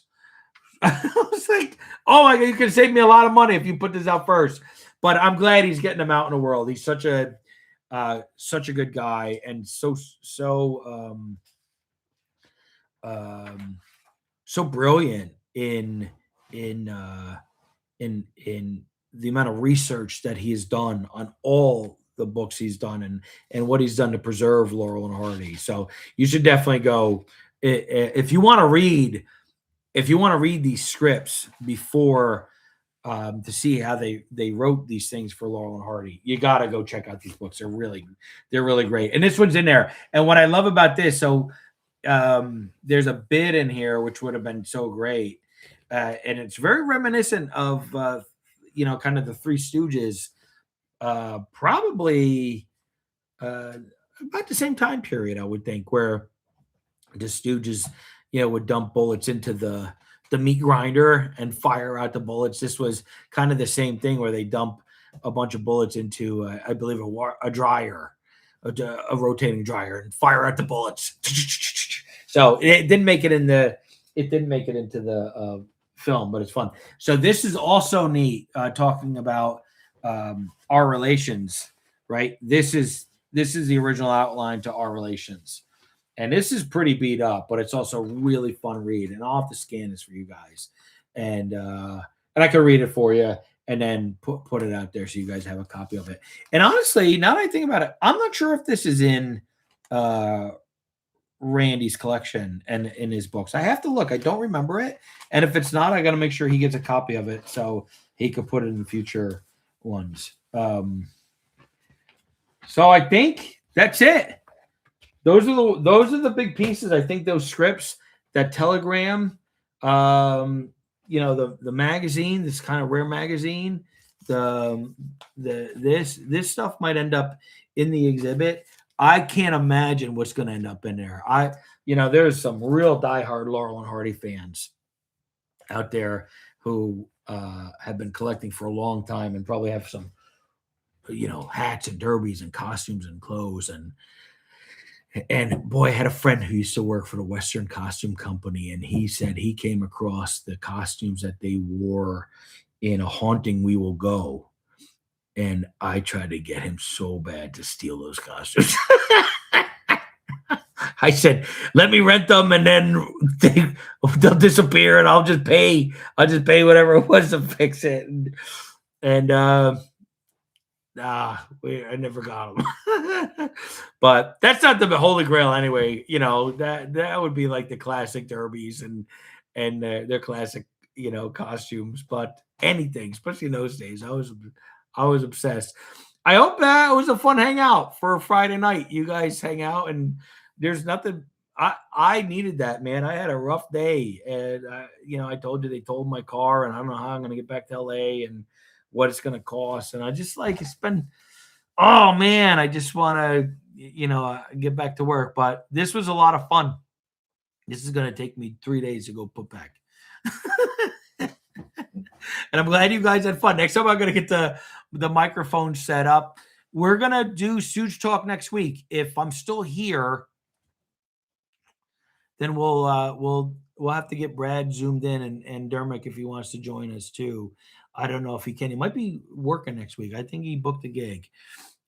I was like, oh my God, you can save me a lot of money if you put this out first. But I'm glad he's getting them out in the world. He's such a good guy, and so brilliant in the amount of research that he has done on all the books he's done, and what he's done to preserve Laurel and Hardy. So you should definitely go if you want to read these scripts before to see how they wrote these things for Laurel and Hardy. You got to go check out these books. They're really great. And this one's in there. And what I love about this, so there's a bit in here which would have been so great, and it's very reminiscent of kind of the Three Stooges, probably about the same time period, I would think, where the Stooges, would dump bullets into the meat grinder and fire out the bullets. This was kind of the same thing where they dump a bunch of bullets into, I believe, a dryer, a rotating dryer, and fire out the bullets. So it didn't make it into the film, but it's fun. So this is also neat, talking about Our Relations, right? This is the original outline to Our Relations. And this is pretty beat up, but it's also a really fun read. And I'll have to scan this for you guys. And I can read it for you and then put it out there so you guys have a copy of it. And honestly, now that I think about it, I'm not sure if this is in Randy's collection and in his books. I have to look. I don't remember it. And if it's not, I got to make sure he gets a copy of it so he could put it in future ones. So I think that's it. Those are the big pieces. I think those scripts, that telegram, the magazine, this kind of rare magazine, this stuff might end up in the exhibit. I can't imagine what's going to end up in there. There's some real diehard Laurel and Hardy fans out there who have been collecting for a long time and probably have some, hats and derbies and costumes and clothes. And boy, I had a friend who used to work for the Western Costume Company, and he said he came across the costumes that they wore in A Haunting We Will Go. And I tried to get him so bad to steal those costumes. I said, let me rent them, and then they'll disappear, and I'll just pay whatever it was to fix it. I never got them. But that's not the holy grail anyway. That would be like the classic derbies and their classic, costumes. But anything, especially in those days, I was obsessed. I hope that was a fun hangout for a Friday night. You guys hang out, and there's nothing. I needed that, man. I had a rough day, and I told you they told my car, and I don't know how I'm going to get back to LA and what it's going to cost. And I just like it's been. Oh man, I just want to get back to work. But this was a lot of fun. This is going to take me 3 days to go put back. And I'm glad you guys had fun. Next time I'm going to get the microphone set up. We're going to do Stooge Talk next week. If I'm still here, then we'll have to get Brad zoomed in and Dermot if he wants to join us too. I don't know if he can. He might be working next week. I think he booked a gig.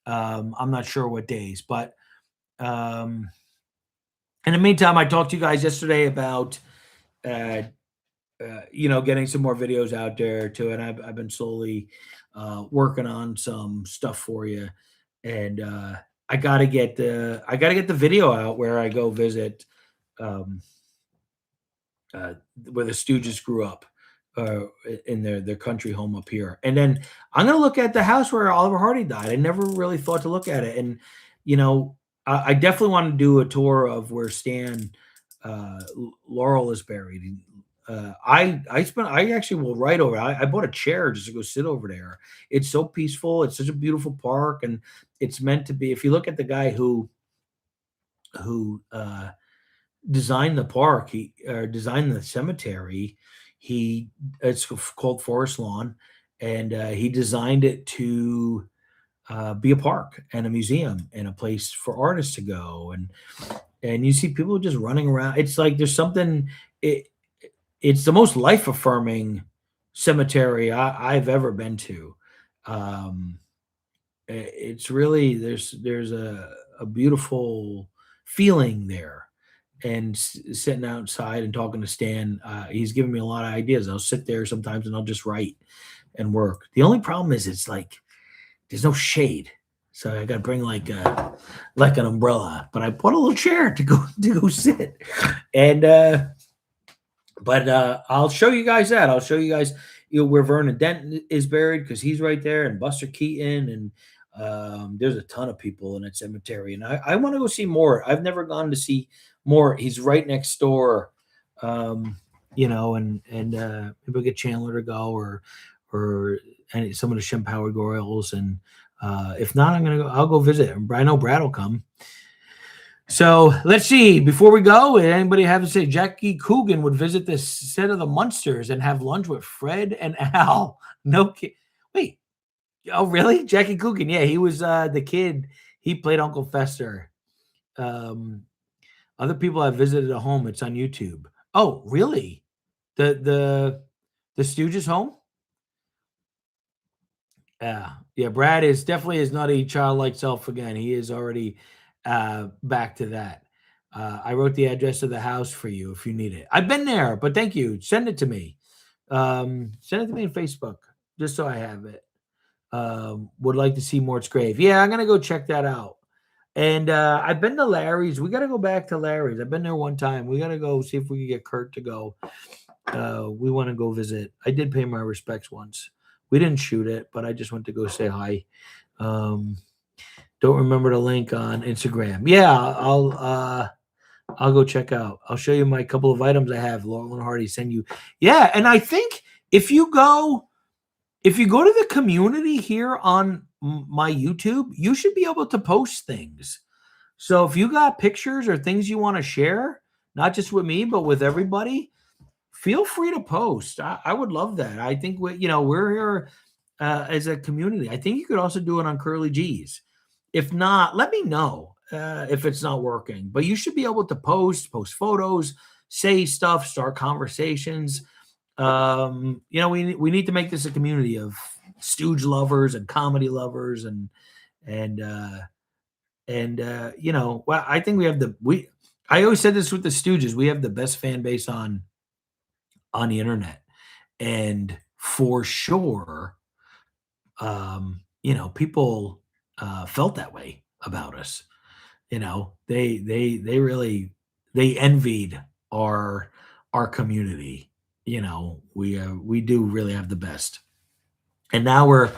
I'm not sure what days, but in the meantime, I talked to you guys yesterday about getting some more videos out there too, and I've been slowly working on some stuff for you, and I gotta get the video out where I go visit um, where the Stooges grew up in their country home up here, and then I'm gonna look at the house where Oliver Hardy died. I never really thought to look at it, and I definitely want to do a tour of where Stan Laurel is buried. I actually will write over. I bought a chair just to go sit over there. It's so peaceful. It's such a beautiful park, and it's meant to be. If you look at the guy who designed the park, he designed the cemetery. It's called Forest Lawn, and he designed it to be a park and a museum and a place for artists to go. And you see people just running around. It's like there's something. It's the most life affirming cemetery I've ever been to. It's really there's a beautiful feeling there, and sitting outside and talking to Stan, he's giving me a lot of ideas. I'll sit there sometimes and I'll just write and work. The only problem is it's like there's no shade, so I got to bring like an umbrella. But I bought a little chair to go sit, and but I'll show you guys that. I'll show you guys where Vernon Dent is buried because he's right there, and Buster Keaton, and there's a ton of people in that cemetery. And I want to go see more. I've never gone to see more. He's right next door, and maybe we'll get Chandler to go or some of the Shem Howard Royals. And if not, I'll go visit. I know Brad will come. So let's see. Before we go, anybody have to say Jackie Coogan would visit the set of the Munsters and have lunch with Fred and Al? No kid. Wait. Oh, really? Jackie Coogan. Yeah, he was the kid. He played Uncle Fester. Other people have visited a home. It's on YouTube. Oh, really? The Stooges home? Yeah. Brad is definitely his nutty childlike self again. He is already back to that. I wrote the address of the house for you if you need it. I've been there, but thank you. Send it to me. Send it to me on Facebook just so I have it. Would like to see Mort's grave. Yeah, I'm gonna go check that out. And I've been to Larry's. We got to go back to Larry's. I've been there one time. We got to go see if we can get Kurt to go. We want to go visit. I did pay my respects once. We didn't shoot it, but I just went to go say hi. Don't remember the link on Instagram. Yeah, I'll go check out. I'll show you my couple of items I have. Laurel and Hardy send you. Yeah, and I think if you go to the community here on my YouTube, you should be able to post things. So if you got pictures or things you want to share, not just with me, but with everybody, feel free to post. I would love that. I think we're here as a community. I think you could also do it on Curly G's. If not, let me know if it's not working. But you should be able to post photos, say stuff, start conversations. We need to make this a community of Stooge lovers and comedy lovers, and well, I think we have I always said this with the Stooges, we have the best fan base on the internet, and for sure, people felt that way about us. They really envied our community. We do really have the best. And now we're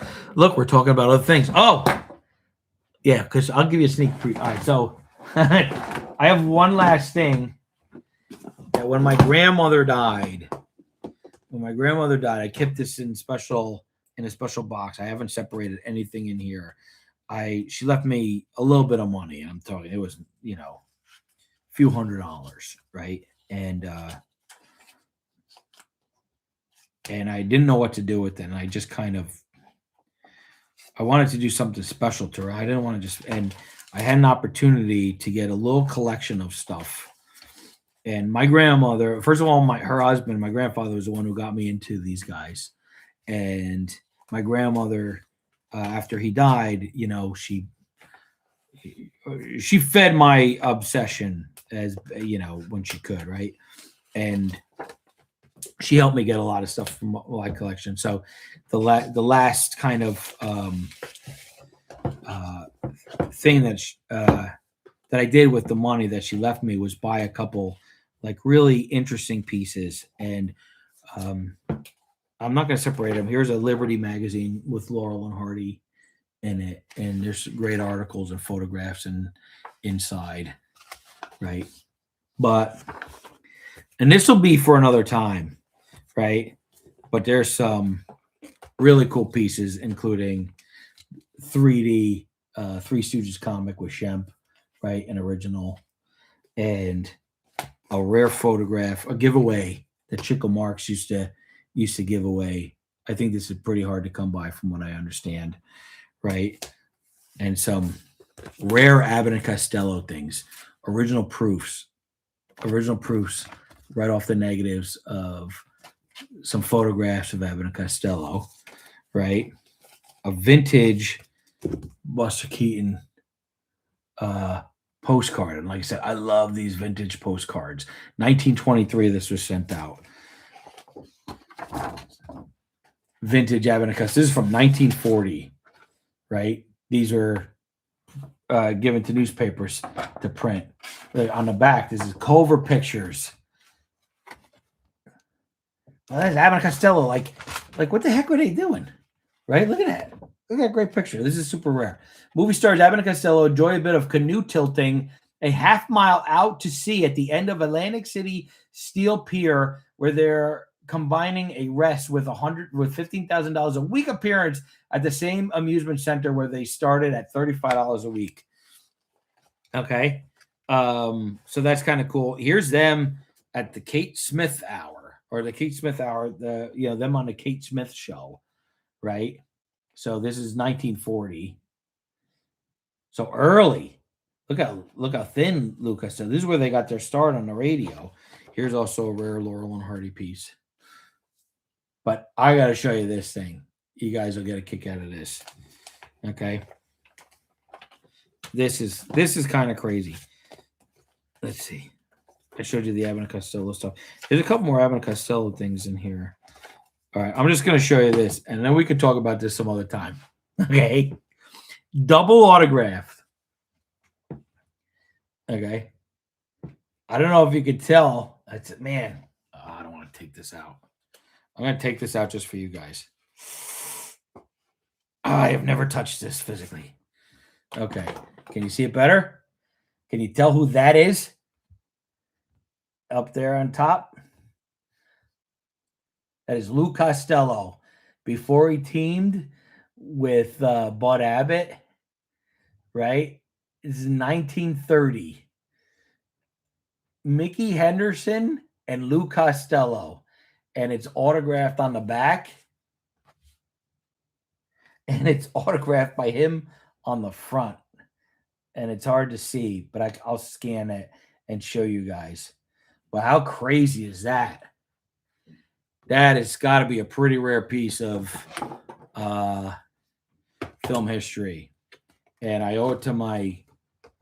talking about other things. Oh, Yeah, because I'll give you a sneak preview. All right, so I have one last thing. That when my grandmother died, I kept this in a special box. I haven't separated anything in here. She left me a little bit of money, and I'm talking it was a few $100s, right? And I didn't know what to do with it, and I just kind of I wanted to do something special to her. I didn't want to just and I had an opportunity to get a little collection of stuff. And my grandmother, first of all, her husband, my grandfather was the one who got me into these guys. And my grandmother, after he died, she fed my obsession as when she could, right? And she helped me get a lot of stuff from my collection. So the last kind of thing that I did with the money that she left me was buy a couple like really interesting pieces. And I'm not going to separate them. Here's a Liberty magazine with Laurel and Hardy in it, and there's great articles and photographs and inside, right? And this will be for another time, right? But there's some really cool pieces, including 3D Three Stooges comic with Shemp, right? An original, and a rare photograph, a giveaway that Chico Marx used to give away. I think this is pretty hard to come by from what I understand, right? And some rare Abbott and Costello things, original proofs right off the negatives of some photographs of Abbott and Costello, right? A vintage Buster Keaton postcard. And like I said, I love these vintage postcards. 1923, this was sent out. Vintage Abbott and Costello. This is from 1940, right? These were given to newspapers to print. On the back, this is Culver Pictures. Well, that's Abbott and Costello. Like what the heck were they doing? Right? Look at that. Look at that great picture. This is super rare. Movie stars Abbott and Costello enjoy a bit of canoe tilting a half mile out to sea at the end of Atlantic City Steel Pier, where they're combining a rest with $15,000 a week appearance at the same amusement center where they started at $35 a week. Okay. So that's kind of cool. Here's them at the Kate Smith Hour, them on the Kate Smith show, right? So this is 1940. So early. Look how thin Lucas. So this is where they got their start on the radio. Here's also a rare Laurel and Hardy piece. But I got to show you this thing. You guys will get a kick out of this. Okay. This is kind of crazy. Let's see. I showed you the Abbott and Costello stuff. There's a couple more Abbott and Costello things in here. All right. I'm just going to show you this, and then we can talk about this some other time. Okay. Double autographed. Okay. I don't know if you could tell. I don't want to take this out. I'm going to take this out just for you guys. I have never touched this physically. Okay. Can you see it better? Can you tell who that is? Up there on top. That is Lou Costello. Before he teamed with Bud Abbott, right? This is 1930. Mickey Henderson and Lou Costello. And it's autographed on the back. And it's autographed by him on the front. And it's hard to see, but I'll scan it and show you guys. Well, how crazy is that? That has got to be a pretty rare piece of film history. And I owe it to my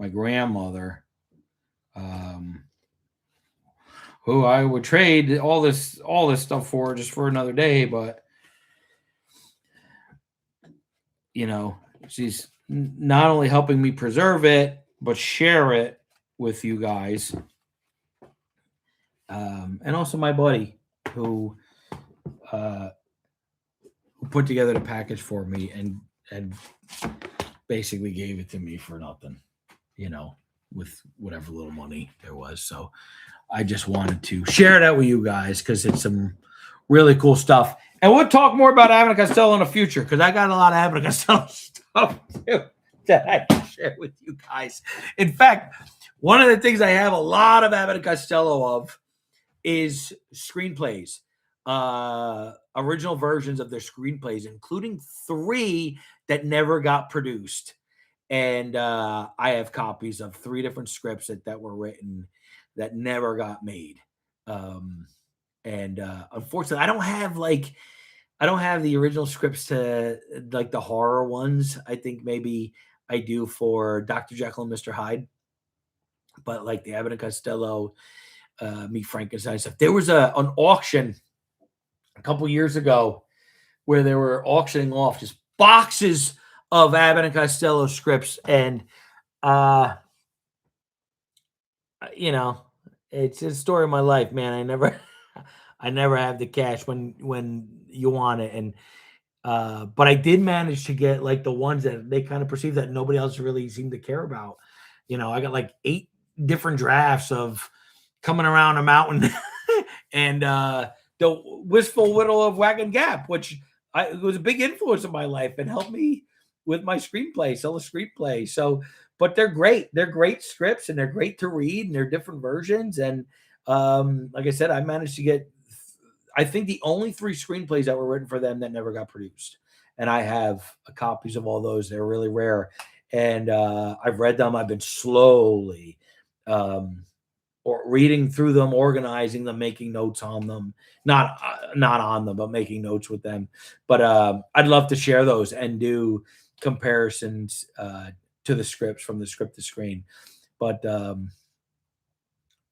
grandmother, who I would trade all this stuff for just for another day, but she's not only helping me preserve it, but share it with you guys. And also my buddy who put together the package for me and basically gave it to me for nothing, with whatever little money there was. So I just wanted to share that with you guys because it's some really cool stuff. And we'll talk more about Abbott and Costello in the future because I got a lot of Abbott and Costello stuff too that I can share with you guys. In fact, one of the things I have a lot of Abbott and Costello of is screenplays, original versions of their screenplays, including 3 that never got produced. And I have copies of 3 different scripts that were written that never got made. And unfortunately, I don't have the original scripts to like the horror ones. I think maybe I do for Dr. Jekyll and Mr. Hyde, but like the Abbott and Costello, Meet Frankenstein stuff. There was an auction a couple years ago where they were auctioning off just boxes of Abbott and Costello scripts, and it's a story of my life, man. I never have the cash when you want it, and but I did manage to get like the ones that they kind of perceive that nobody else really seemed to care about. I got like 8 different drafts of Coming Around a Mountain and the Wistful Widow of Wagon Gap, which it was a big influence in my life and helped me with my screenplay, sell a screenplay. So, but they're great. They're great scripts and they're great to read and they're different versions. And like I said, I managed to get, I think the only 3 screenplays that were written for them that never got produced. And I have copies of all those. They're really rare. And I've read them. I've been slowly or reading through them, organizing them, making notes on them, not on them, but making notes with them. But I'd love to share those and do comparisons to the scripts from the script to screen. But a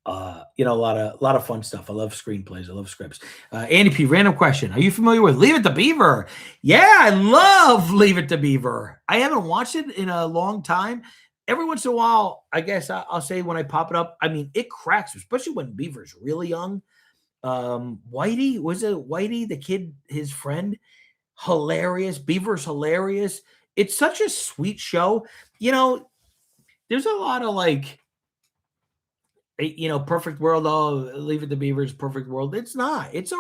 lot of fun stuff. I love screenplays. I love scripts. Andy P, random question. Are you familiar with Leave It to Beaver? Yeah, I love Leave It to Beaver. I haven't watched it in a long time. Every once in a while, I guess I'll say when I pop it up, I mean, it cracks, especially when Beaver's really young. Whitey, was it Whitey, the kid, his friend? Hilarious. Beaver's hilarious. It's such a sweet show. There's a lot of like, perfect world. Oh, Leave It to Beaver's perfect world. It's not. I think it's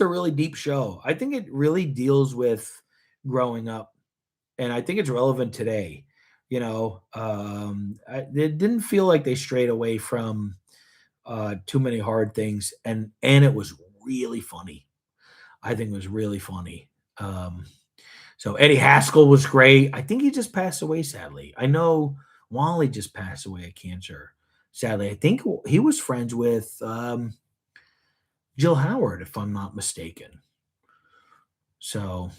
a really deep show. I think it really deals with growing up. And I think it's relevant today. It didn't feel like they strayed away from too many hard things, and it was really funny. I think it was really funny. So Eddie Haskell was great. I think he just passed away, sadly. I know Wally just passed away of cancer, sadly. I think he was friends with Jill Howard, if I'm not mistaken. So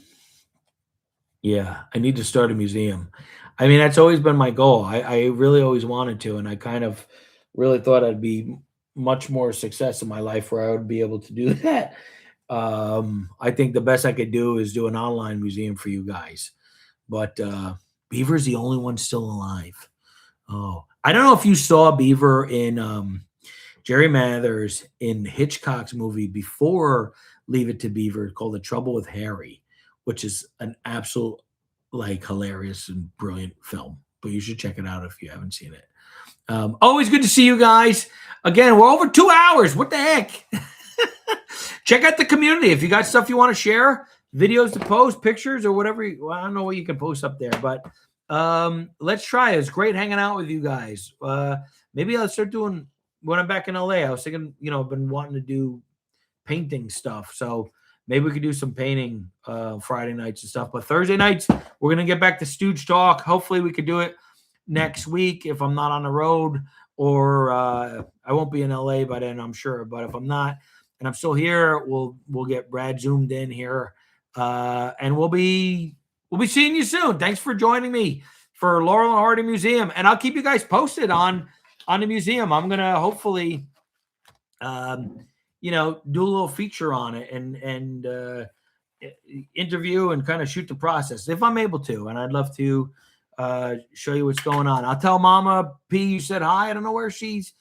yeah, I need to start a museum. I mean, that's always been my goal. I really always wanted to, and I kind of really thought I'd be much more success in my life where I would be able to do that. I think the best I could do is do an online museum for you guys. But Beaver's the only one still alive. Oh, I don't know if you saw Beaver in Jerry Mathers in Hitchcock's movie before Leave It to Beaver called The Trouble with Harry, which is an absolute hilarious and brilliant film. But you should check it out if you haven't seen it. Always good to see you guys. Again, we're over 2 hours. What the heck? Check out the community. If you got stuff you want to share, videos to post, pictures, or whatever. I don't know what you can post up there, but let's try it. It's great hanging out with you guys. Maybe I'll start doing when I'm back in LA. I was thinking, I've been wanting to do painting stuff. So maybe we could do some painting Friday nights and stuff. But Thursday nights, we're going to get back to Stooge Talk. Hopefully we could do it next week if I'm not on the road, or I won't be in LA by then, I'm sure. But if I'm not and I'm still here, we'll get Brad zoomed in here. And we'll be seeing you soon. Thanks for joining me for Laurel and Hardy Museum. And I'll keep you guys posted on the museum. I'm going to hopefully do a little feature on it and interview and kind of shoot the process if I'm able to. And I'd love to show you what's going on. I'll tell Mama P you said hi. I don't know where she's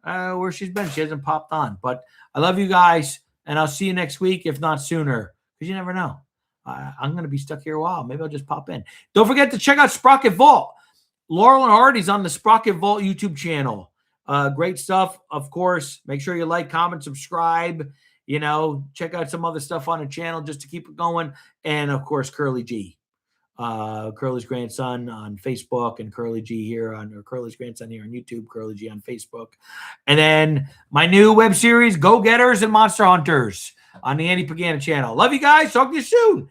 been. She hasn't popped on, but I love you guys, and I'll see you next week, if not sooner, because you never know. I'm going to be stuck here a while. Maybe I'll just pop in. Don't forget to check out Sprocket Vault. Laurel and Hardy's on the Sprocket Vault YouTube channel. Great stuff, of course. Make sure you like, comment, subscribe. Check out some other stuff on the channel just to keep it going. And, of course, Curly G. Curly's grandson on Facebook, and Curly G here or Curly's grandson here on YouTube, Curly G on Facebook. And then my new web series, Go Getters and Monster Hunters, on the Andy Pagano channel. Love you guys. Talk to you soon.